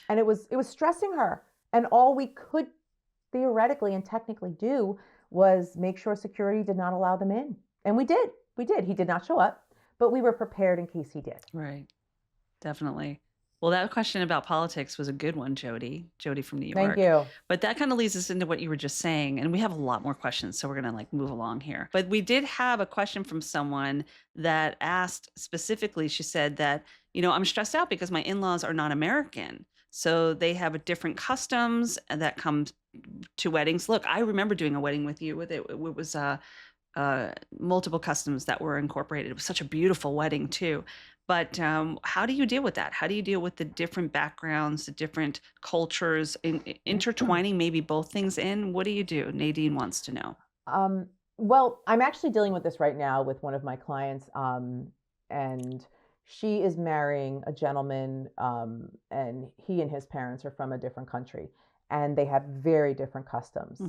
And it was stressing her. And all we could theoretically and technically do was make sure security did not allow them in. And we did. He did not show up, but we were prepared in case he did. Right. Definitely. Well, that question about politics was a good one, Jody from New York. Thank you. But that kind of leads us into what you were just saying. And we have a lot more questions, so we're going to move along here. But we did have a question from someone that asked specifically, she said that, I'm stressed out because my in-laws are not American. So they have different customs that come to weddings. Look, I remember doing a wedding with you. It was multiple customs that were incorporated. It was such a beautiful wedding too. But how do you deal with that? How do you deal with the different backgrounds, the different cultures, intertwining maybe both things in? What do you do? Nadine wants to know. Well, I'm actually dealing with this right now with one of my clients, and she is marrying a gentleman, and he and his parents are from a different country. and they have very different customs,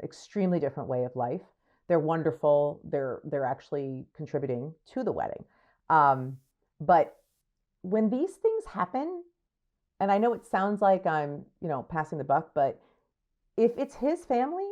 extremely different way of life. They're wonderful. They're actually contributing to the wedding. But when these things happen, and I know it sounds like I'm, passing the buck, but if it's his family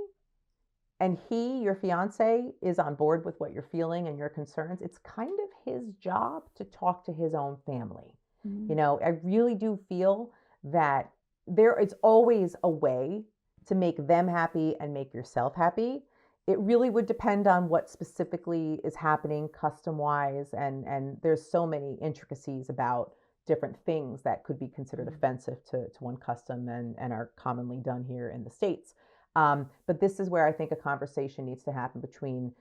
and your fiance, is on board with what you're feeling and your concerns, it's kind of his job to talk to his own family. I really do feel that there is always a way to make them happy and make yourself happy. It really would depend on what specifically is happening custom-wise, and there's so many intricacies about different things that could be considered offensive to one custom and are commonly done here in the States. But this is where I think a conversation needs to happen between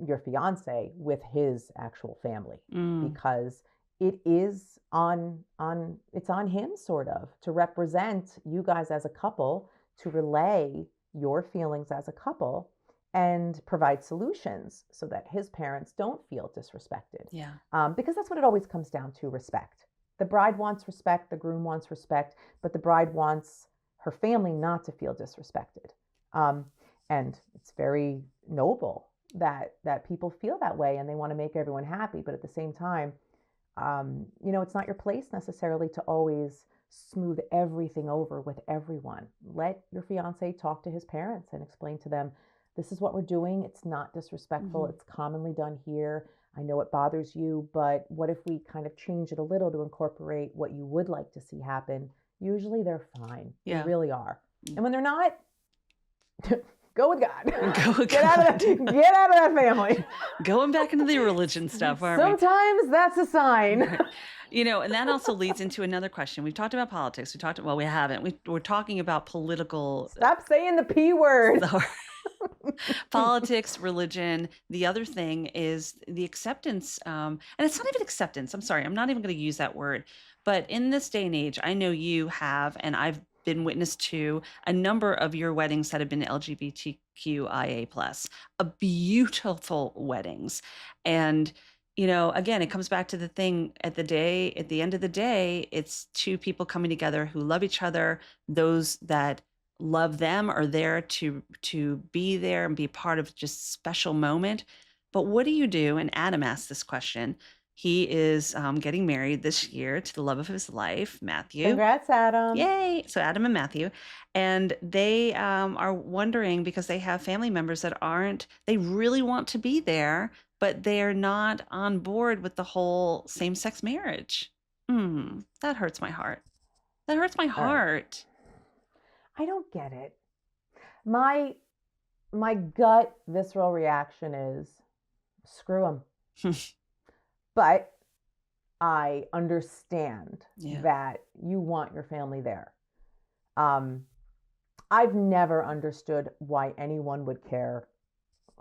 your fiance with his actual family, because it is it's on him sort of to represent you guys as a couple, to relay your feelings as a couple and provide solutions so that his parents don't feel disrespected. Yeah. Because that's what it always comes down to, respect. The bride wants respect, the groom wants respect, but the bride wants her family not to feel disrespected. And it's very noble that people feel that way and they want to make everyone happy. But at the same time, it's not your place necessarily to always smooth everything over with everyone. Let your fiance talk to his parents and explain to them, this is what we're doing. It's not disrespectful. It's commonly done here. I know it bothers you, but what if we kind of change it a little to incorporate what you would like to see happen? Usually they're fine. Yeah. They really are. And when they're not, go with God. Go with Get God. out of that family. Going back into the religion stuff, aren't we? Sometimes that's a sign. Right. And that also leads into another question. We've talked about politics. We haven't. We're talking about political. Stop saying the P word. Politics, religion. The other thing is the acceptance. And it's not even acceptance. I'm sorry. I'm not even going to use that word. But in this day and age, I know you have, and I've been witness to a number of your weddings that have been LGBTQIA+, beautiful weddings. And again, it comes back to the thing at the end of the day, it's two people coming together who love each other. Those that love them are there to be there and be part of just special moment. But what do you do? And Adam asked this question. He is getting married this year to the love of his life, Matthew. Congrats, Adam. Yay. So Adam and Matthew. And they are wondering, because they have family members that they really want to be there, but they're not on board with the whole same-sex marriage. That hurts my heart. That hurts my heart. I don't get it. My gut visceral reaction is, screw them. But I understand that you want your family there. I've never understood why anyone would care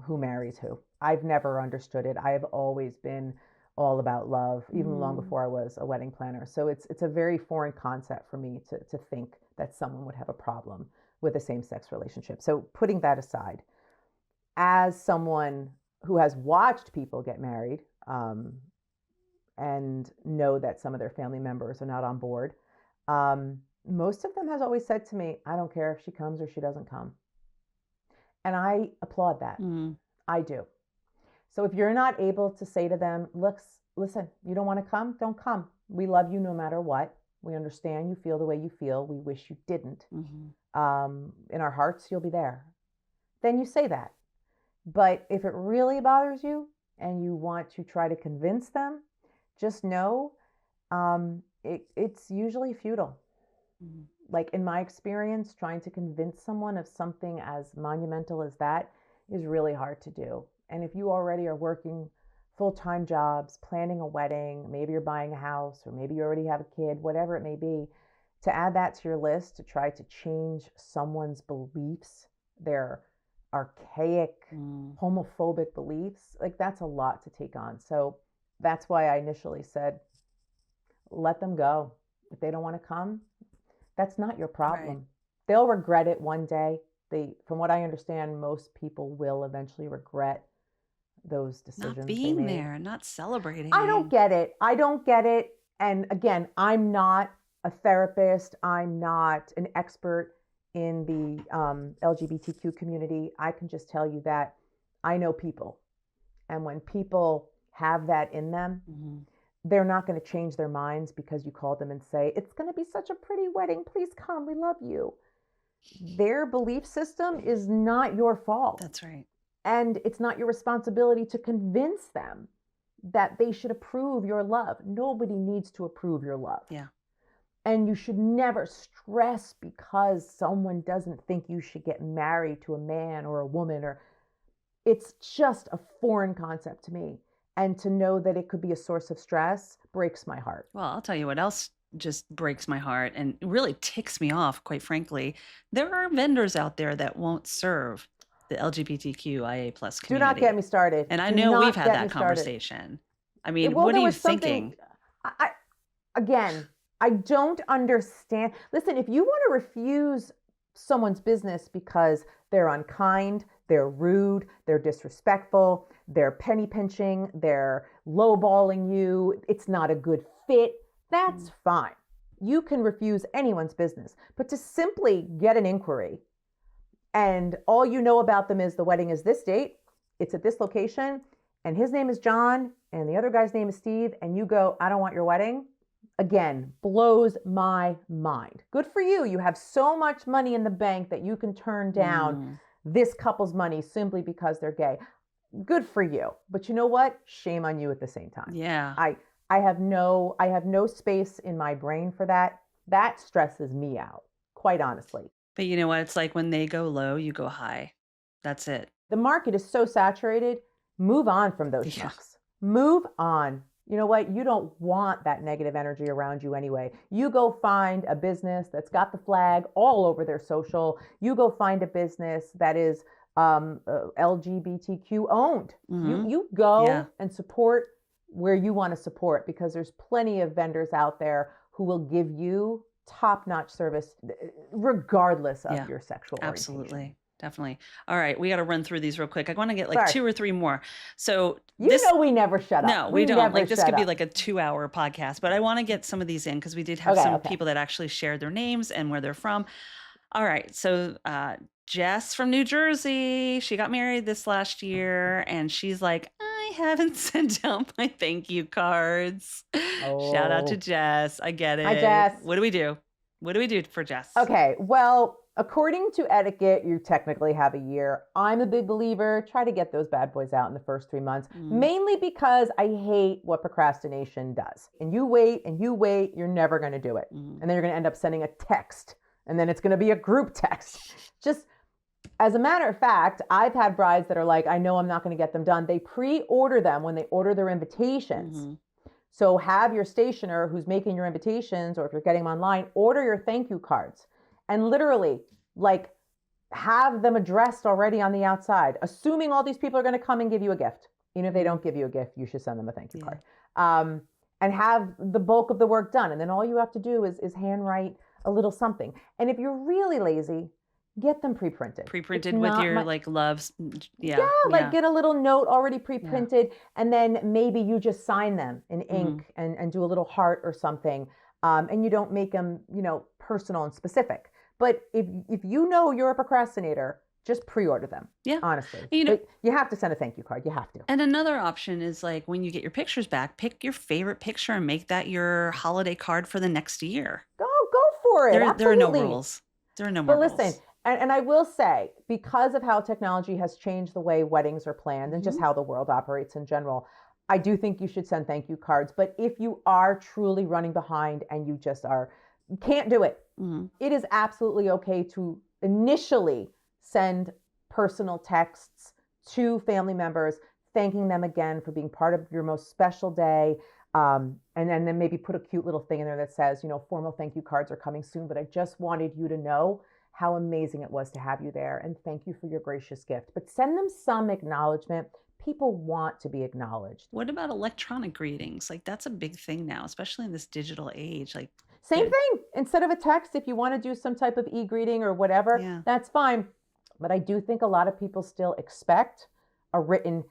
who marries who. I've never understood it. I have always been all about love, even long before I was a wedding planner. So it's a very foreign concept for me to think that someone would have a problem with a same-sex relationship. So putting that aside, as someone who has watched people get married, and know that some of their family members are not on board, most of them has always said to me, I don't care if she comes or she doesn't come. And I applaud that. I do. So if you're not able to say to them, listen, you don't want to come? Don't come. We love you no matter what. We understand you feel the way you feel. We wish you didn't. In our hearts, you'll be there. Then you say that. But if it really bothers you and you want to try to convince them, just know it's usually futile. Like in my experience, trying to convince someone of something as monumental as that is really hard to do. And if you already are working full-time jobs, planning a wedding, maybe you're buying a house, or maybe you already have a kid, whatever it may be, to add that to your list, to try to change someone's beliefs, their archaic, homophobic beliefs, like that's a lot to take on. So that's why I initially said, let them go. If they don't want to come, that's not your problem. Right. They'll regret it one day. From what I understand, most people will eventually regret those decisions. Not being there, not celebrating. I don't get it. And again, I'm not a therapist. I'm not an expert in the LGBTQ community, I can just tell you that I know people. And when people have that in them, they're not going to change their minds because you call them and say, it's going to be such a pretty wedding. Please come. We love you. Their belief system is not your fault. That's right. And it's not your responsibility to convince them that they should approve your love. Nobody needs to approve your love. Yeah. And you should never stress because someone doesn't think you should get married to a man or a woman, or it's just a foreign concept to me. And to know that it could be a source of stress breaks my heart. Well, I'll tell you what else just breaks my heart and really ticks me off, quite frankly. There are vendors out there that won't serve the LGBTQIA plus community. Do not get me started. And I know we've had that conversation. I mean, what are you thinking? I don't understand. Listen, if you want to refuse someone's business because they're unkind, they're rude, they're disrespectful, they're penny pinching, they're lowballing you, it's not a good fit, that's fine. You can refuse anyone's business. But to simply get an inquiry and all you know about them is the wedding is this date, it's at this location, and his name is John, and the other guy's name is Steve, and you go, I don't want your wedding, again, blows my mind. Good for you. You have so much money in the bank that you can turn down this couple's money simply because they're gay. Good for you. But you know what? Shame on you at the same time. Yeah. I have no space in my brain for that. That stresses me out, quite honestly. But you know what? It's like when they go low, you go high. That's it. The market is so saturated. Move on from those schmucks. Move on. You know what? You don't want that negative energy around you anyway. You go find a business that's got the flag all over their social. You go find a business that is LGBTQ owned. You go and support where you want to support, because there's plenty of vendors out there who will give you top-notch service regardless of your sexual orientation. Absolutely. Definitely. All right. We got to run through these real quick. I want to get like 2 or 3 more. So you know, we never shut up. No, we don't. Like this could be like a 2-hour podcast, but I want to get some of these in because we did have some people that actually shared their names and where they're from. All right. So Jess from New Jersey, she got married this last year and she's like, I haven't sent out my thank you cards. Shout out to Jess. I get it. Hi, Jess. What do we do? What do we do for Jess? Okay. Well, according to etiquette, you technically have a year. I'm a big believer. Try to get those bad boys out in the first 3 months, mainly because I hate what procrastination does. And you wait, you're never going to do it. And then you're going to end up sending a text, and then it's going to be a group text. Just as a matter of fact, I've had brides that are like, I know I'm not going to get them done. They pre-order them when they order their invitations. So have your stationer who's making your invitations, or if you're getting them online, order your thank you cards. And literally, like, have them addressed already on the outside, assuming all these people are going to come and give you a gift. Even if they don't give you a gift, you should send them a thank you card. And have the bulk of the work done. And then all you have to do is handwrite a little something. And if you're really lazy, get them pre-printed. Pre-printed with your like loves. Get a little note already pre-printed, and then maybe you just sign them in ink and do a little heart or something. And you don't make them, personal and specific. But if you know you're a procrastinator, just pre-order them. Yeah. Honestly. But you have to send a thank you card. You have to. And another option is like when you get your pictures back, pick your favorite picture and make that your holiday card for the next year. Go for it. There are no rules. There are no more rules. But listen, and I will say, because of how technology has changed the way weddings are planned and just how the world operates in general, I do think you should send thank you cards. But if you are truly running behind and you just can't do it, it is absolutely okay to initially send personal texts to family members, thanking them again for being part of your most special day. And then maybe put a cute little thing in there that says, formal thank you cards are coming soon, but I just wanted you to know how amazing it was to have you there. And thank you for your gracious gift. But send them some acknowledgement. People want to be acknowledged. What about electronic greetings? Like that's a big thing now, especially in this digital age. Like same thing. Instead of a text, if you want to do some type of e-greeting or whatever, that's fine. But I do think a lot of people still expect a written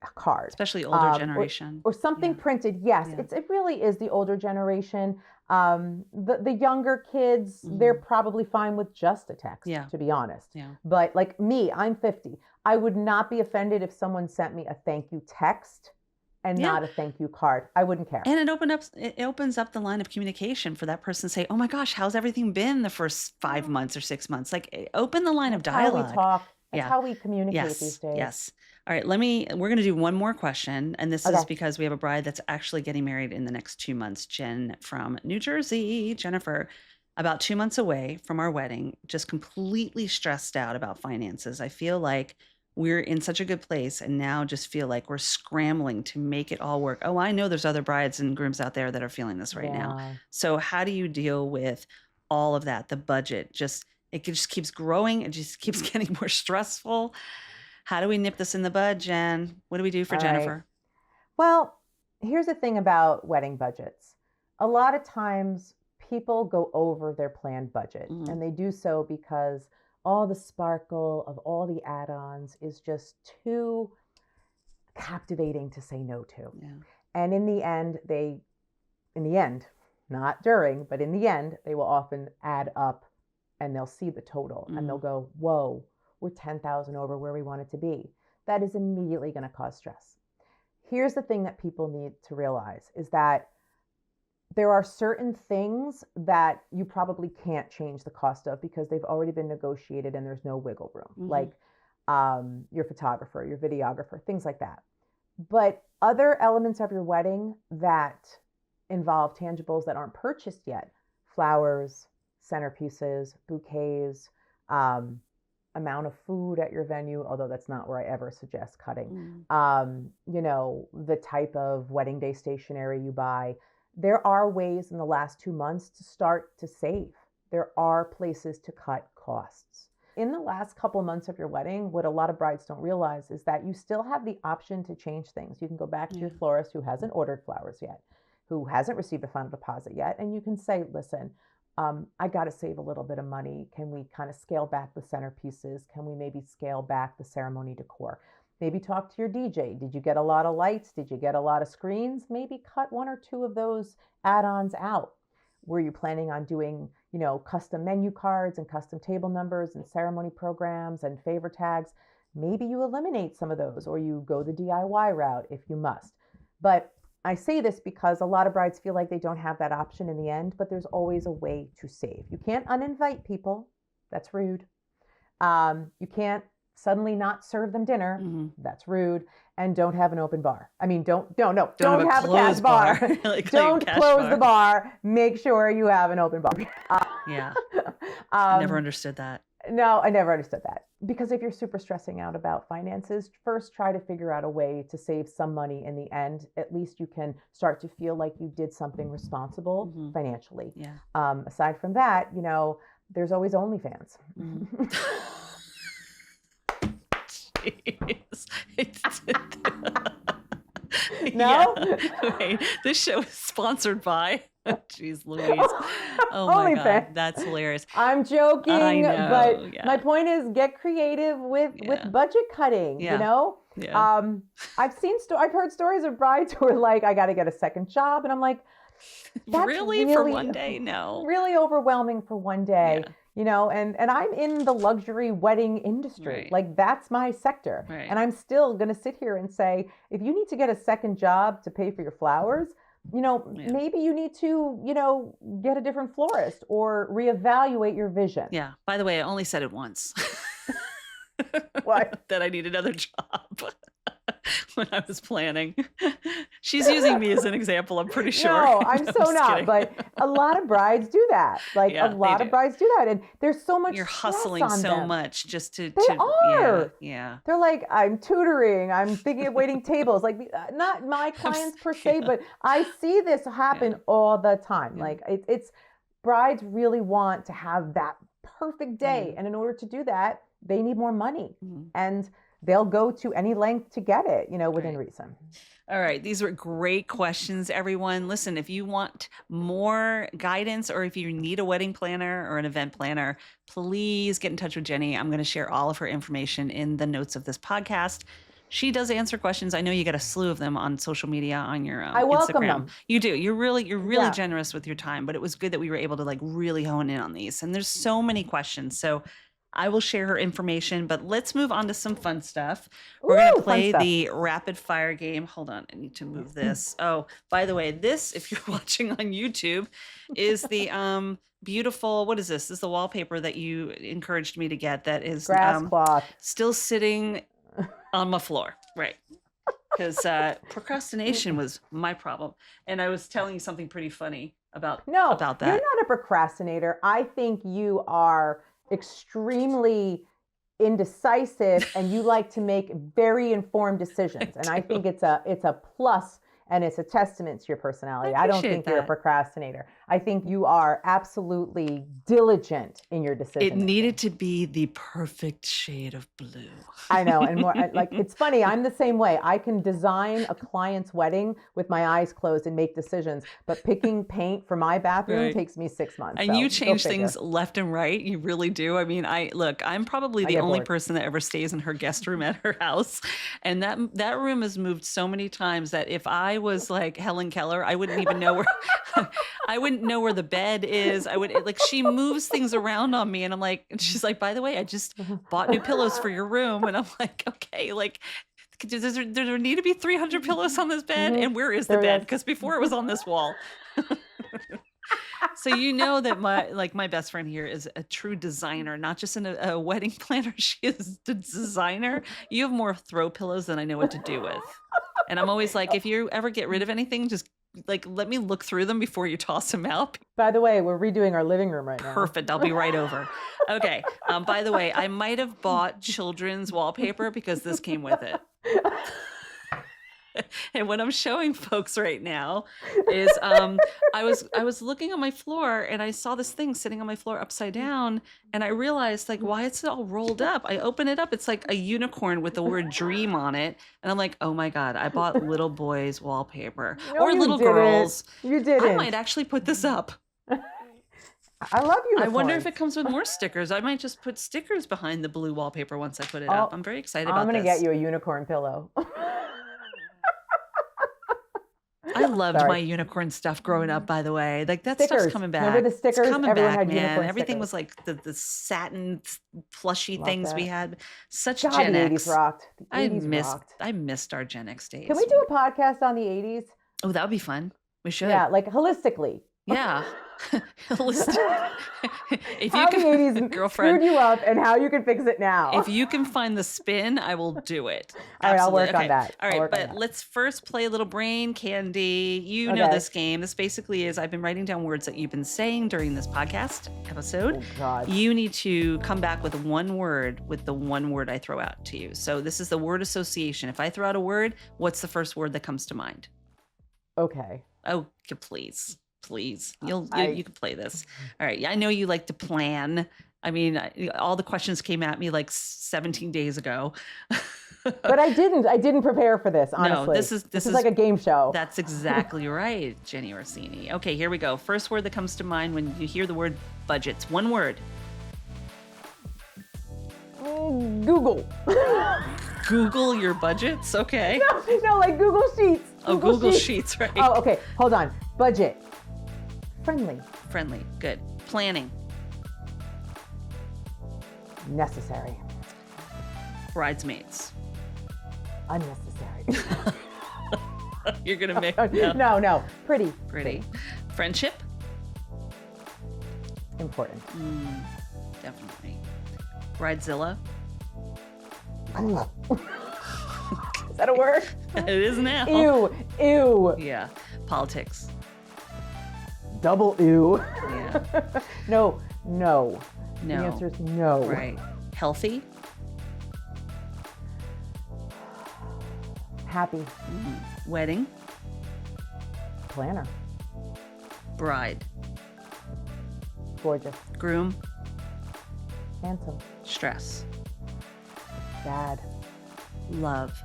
card. Especially older generation. Or something printed. Yes, it really is the older generation. The younger kids, they're probably fine with just a text, to be honest. Yeah. But like me, I'm 50. I would not be offended if someone sent me a thank you text and not a thank you card. I wouldn't care. And it opens up the line of communication for that person to say, oh my gosh, how's everything been the first 5 months or 6 months? Like, open the line of dialogue. How we talk. That's how we communicate these days. Yes. All right. We're going to do one more question. And this is because we have a bride that's actually getting married in the next 2 months. Jen from New Jersey, Jennifer, about 2 months away from our wedding, just completely stressed out about finances. I feel like we're in such a good place and now just feel like we're scrambling to make it all work. Oh, I know there's other brides and grooms out there that are feeling this right now. So how do you deal with all of that? The budget, it just keeps growing. It just keeps getting more stressful. How do we nip this in the bud, Jen? What do we do for Jennifer? Right. Well, here's the thing about wedding budgets. A lot of times people go over their planned budget, and they do so because all the sparkle of all the add-ons is just too captivating to say no to. Yeah. And in the end, not during, but in the end, they will often add up and they'll see the total and they'll go, whoa, we're 10,000 over where we want it to be. That is immediately going to cause stress. Here's the thing that people need to realize is that there are certain things that you probably can't change the cost of because they've already been negotiated and there's no wiggle room, like your photographer, your videographer, things like that. But other elements of your wedding that involve tangibles that aren't purchased yet, flowers, centerpieces, bouquets, amount of food at your venue, although that's not where I ever suggest cutting, the type of wedding day stationery you buy. There are ways in the last 2 months to start to save. There are places to cut costs. In the last couple of months of your wedding, what a lot of brides don't realize is that you still have the option to change things. You can go back to your florist who hasn't ordered flowers yet, who hasn't received a final deposit yet, and you can say, listen, I got to save a little bit of money. Can we kind of scale back the centerpieces? Can we maybe scale back the ceremony decor? Maybe talk to your DJ. Did you get a lot of lights? Did you get a lot of screens? Maybe cut 1 or 2 of those add-ons out. Were you planning on doing, custom menu cards and custom table numbers and ceremony programs and favor tags? Maybe you eliminate some of those or you go the DIY route if you must. But I say this because a lot of brides feel like they don't have that option in the end, but there's always a way to save. You can't uninvite people. That's rude. You can't suddenly not serve them dinner. That's rude. And don't have an open bar. I mean, don't have a cash bar. Don't close the bar. Make sure you have an open bar. I never understood that. No, I never understood that. Because if you're super stressing out about finances, first try to figure out a way to save some money in the end. At least you can start to feel like you did something responsible financially. Yeah. Aside from that, there's always OnlyFans. No? Wait, this show is sponsored by Jeez Louise. Oh my God, that's hilarious. I'm joking, but my point is get creative with budget cutting, Yeah. I've heard stories of brides who are like, I got to get a second job. And I'm like, that's really for one day? No. Really overwhelming for one day. And I'm in the luxury wedding industry. Right. Like that's my sector. Right. And I'm still going to sit here and say, if you need to get a second job to pay for your flowers, maybe you need to, get a different florist or reevaluate your vision. Yeah. By the way, I only said it once. What? That I need another job when I was planning. She's using me as an example, I'm pretty sure. No, I'm so not. Kidding. But a lot of brides do that. Like a lot of brides do that. And there's so much You're hustling on so them. much just to They are. Yeah. They're like, I'm tutoring. I'm thinking of waiting tables. Like not my clients per se, but I see this happen all the time. Yeah. Like it's brides really want to have that perfect day. And in order to do that, they need more money. And they'll go to any length to get it, within reason. All right. These were great questions, everyone. Listen, if you want more guidance or if you need a wedding planner or an event planner, please get in touch with Jenny. I'm going to share all of her information in the notes of this podcast. She does answer questions. I know you get a slew of them on social media on your I welcome Instagram. them. You do. You're really Yeah. generous with your time, but it was good that we were able to like really hone in on these. And there's so many questions. So I will share her information, but let's move on to some fun stuff. We're going to play the rapid fire game. Hold on. I need to move this. Oh, by the way, this, if you're watching on YouTube, is the beautiful, what is this? This is the wallpaper that you encouraged me to get that is Grass cloth. still sitting on my floor. Right. Because procrastination was my problem. And I was telling you something pretty funny about that. You're not a procrastinator. I think you are extremely indecisive and you like to make very informed decisions. And I think it's a plus and it's a testament to your personality. I don't think you're a procrastinator. I think you are absolutely diligent in your decision. It needed to be the perfect shade of blue. I know. And more like, it's funny. I'm the same way. I can design a client's wedding with my eyes closed and make decisions, but picking paint for my bathroom takes me 6 months. And you change things left and right. You really do. I mean, I'm probably the only person that ever stays in her guest room at her house. And that room has moved so many times that if I was like Helen Keller, I wouldn't even know where the bed is. I would like, she moves things around on me and I'm like, and she's like, by the way, I just bought new pillows for your room. And I'm like, okay, like, does there need to be 300 pillows on this bed? And where is the bed? Because before it was on this wall. So you know that my best friend here is a true designer, not just a wedding planner. She is the designer. You have more throw pillows than I know what to do with. And I'm always like, if you ever get rid of anything, just like, let me look through them before you toss them out. By the way, we're redoing our living room right now. Perfect. I'll be right over. Okay. By the way, I might have bought children's wallpaper because this came with it. And what I'm showing folks right now is I was looking on my floor and I saw this thing sitting on my floor upside down and I realized like, why is it all rolled up? I open it up. It's like a unicorn with the word dream on it. And I'm like, oh my God, I bought little boys wallpaper or little girls. You didn't. I might actually put this up. I love unicorns. I wonder if it comes with more stickers. I might just put stickers behind the blue wallpaper once I put it up. I'm very excited about this. I'm going to get you a unicorn pillow. I loved my unicorn stuff growing up, by the way. Like that stuff's coming back. Remember the stickers? It's coming Everyone back, had man. unicorn Everything stickers. was like the satin plushy things we had. Such God, Gen the X. 80s rocked. The 80s rocked. I missed our Gen X days. Can we do a podcast on the 80s? Oh, that would be fun. We should. Yeah, like holistically. Yeah. If how the 80s girlfriend, screwed you up and how you can fix it now. If you can find the spin, I will do it. All right, I'll work on that. All right, but let's first play a little brain candy. You know this game. This basically is I've been writing down words that you've been saying during this podcast episode. Oh, God. You need to come back with one word with the one word I throw out to you. So this is the word association. If I throw out a word, what's the first word that comes to mind? Okay. Oh, please. Please, you can play this. All right. I know you like to plan. I mean, all the questions came at me like 17 days ago. But I didn't prepare for this, honestly. No, this is like a game show. That's exactly right, Jenny Orsini. Okay, here we go. First word that comes to mind when you hear the word budgets. One word. Google. Google your budgets? Okay. No, like Google Sheets. Google Sheets, right. Oh, okay. Hold on. Budget. Friendly. Good. Planning. Necessary. Bridesmaids. Unnecessary. You're going to make... No. Pretty. Friendship. Important. Definitely. Bridezilla. Is that a word? It is now. Ew. Yeah. Politics. Double ew. Yeah. No. The answer is no. Right. Healthy. Happy. Wedding. Planner. Bride. Gorgeous. Groom. Handsome. Stress. Sad. Love.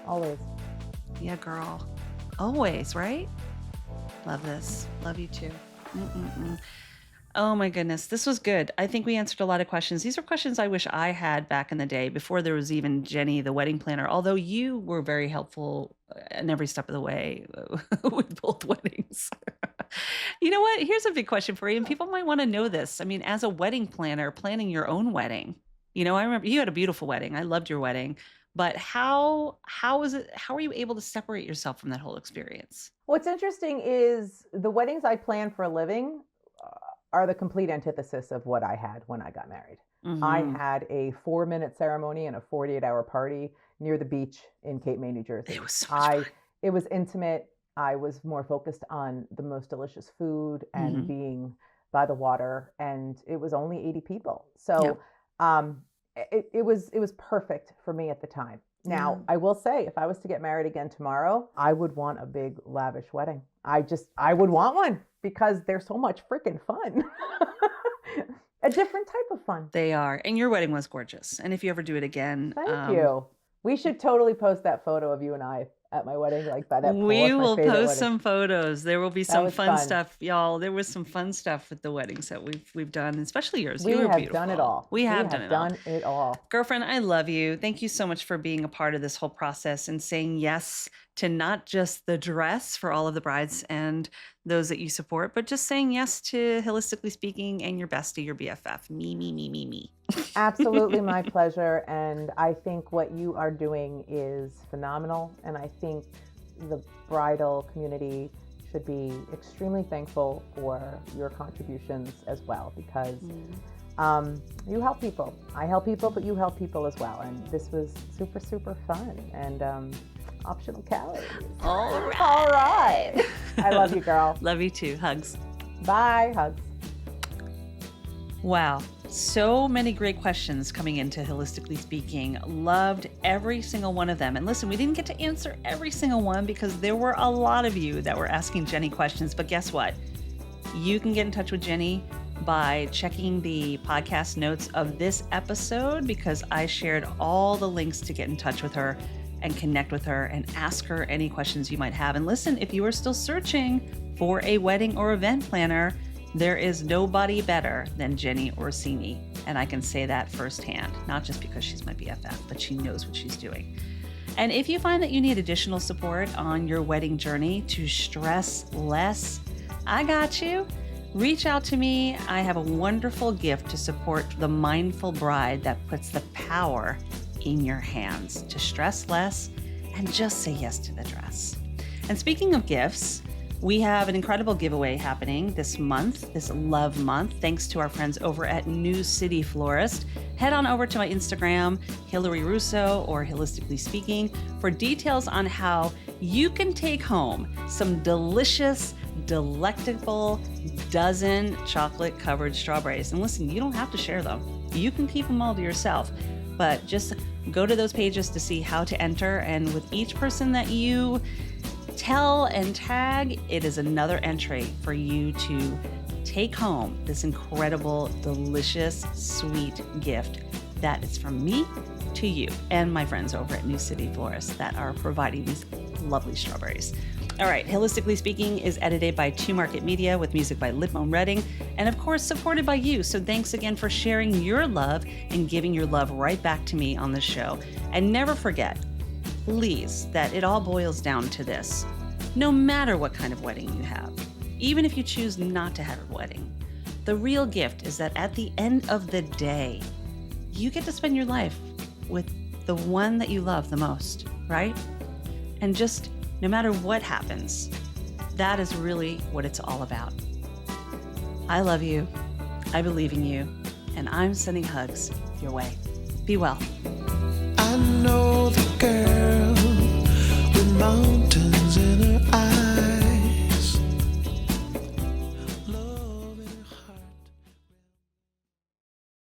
Always. Yeah, girl. Always, right? Love this. Love you too. Oh my goodness, this was good. I think we answered a lot of questions. These are questions I wish I had back in the day before there was even Jenny, the wedding planner, although you were very helpful in every step of the way with both weddings. You know what? Here's a big question for you, and people might want to know this. I mean, as a wedding planner, planning your own wedding, I remember you had a beautiful wedding. I loved your wedding, but how is it? How are you able to separate yourself from that whole experience? What's interesting is the weddings I plan for a living are the complete antithesis of what I had when I got married. I had a 4-minute ceremony and a 48-hour party near the beach in Cape May, New Jersey. It was so much fun. It was intimate. I was more focused on the most delicious food and being by the water, and it was only 80 people. So it was perfect for me at the time. Now, I will say, if I was to get married again tomorrow, I would want a big, lavish wedding. I would want one because they're so much freaking fun. A different type of fun. They are. And your wedding was gorgeous. And if you ever do it again, Thank you. We should totally post that photo of you and I at my wedding, like by that pool. We will post some photos. There will be some fun stuff, y'all. There was some fun stuff with the weddings that we've done, especially yours. We have beautiful. Done it all. We have done it all. Girlfriend, I love you. Thank you so much for being a part of this whole process and saying yes to not just the dress for all of the brides and those that you support, but just saying yes to Hilistically Speaking and your bestie, your BFF. Me. Absolutely my pleasure. And I think what you are doing is phenomenal. And I think the bridal community should be extremely thankful for your contributions as well, because you help people. I help people, but you help people as well. And this was super, super fun. And optional calories. All right. All right. I love you, girl. Love you too. Hugs. Bye. Hugs. Wow. So many great questions coming into Hilistically Speaking. Loved every single one of them. And listen, we didn't get to answer every single one because there were a lot of you that were asking Jenny questions. But guess what? You can get in touch with Jenny by checking the podcast notes of this episode, because I shared all the links to get in touch with her and connect with her and ask her any questions you might have. And listen, if you are still searching for a wedding or event planner, there is nobody better than Jenny Orsini. And I can say that firsthand, not just because she's my BFF, but she knows what she's doing. And if you find that you need additional support on your wedding journey to stress less, I got you. Reach out to me. I have a wonderful gift to support the mindful bride that puts the power in your hands to stress less and just say yes to the dress. And speaking of gifts, we have an incredible giveaway happening this month, this love month, thanks to our friends over at New City Florist. Head on over to my Instagram, Hilary Russo or Hilistically Speaking, for details on how you can take home some delicious, delectable dozen chocolate covered strawberries. And listen, you don't have to share them. You can keep them all to yourself, but just go to those pages to see how to enter. And with each person that you tell and tag, it is another entry for you to take home this incredible, delicious, sweet gift that is from me to you and my friends over at New City Florist that are providing these lovely strawberries. All right, Hilistically Speaking is edited by 2 Market Media with music by Lipmon Redding, and of course supported by you. So thanks again for sharing your love and giving your love right back to me on the show. And never forget, please, that it all boils down to this. No matter what kind of wedding you have, even if you choose not to have a wedding, the real gift is that at the end of the day, you get to spend your life with the one that you love the most, right? And just no matter what happens, that is really what it's all about. I love you, I believe in you, and I'm sending hugs your way. Be well. I know the girl with mountains in her eyes.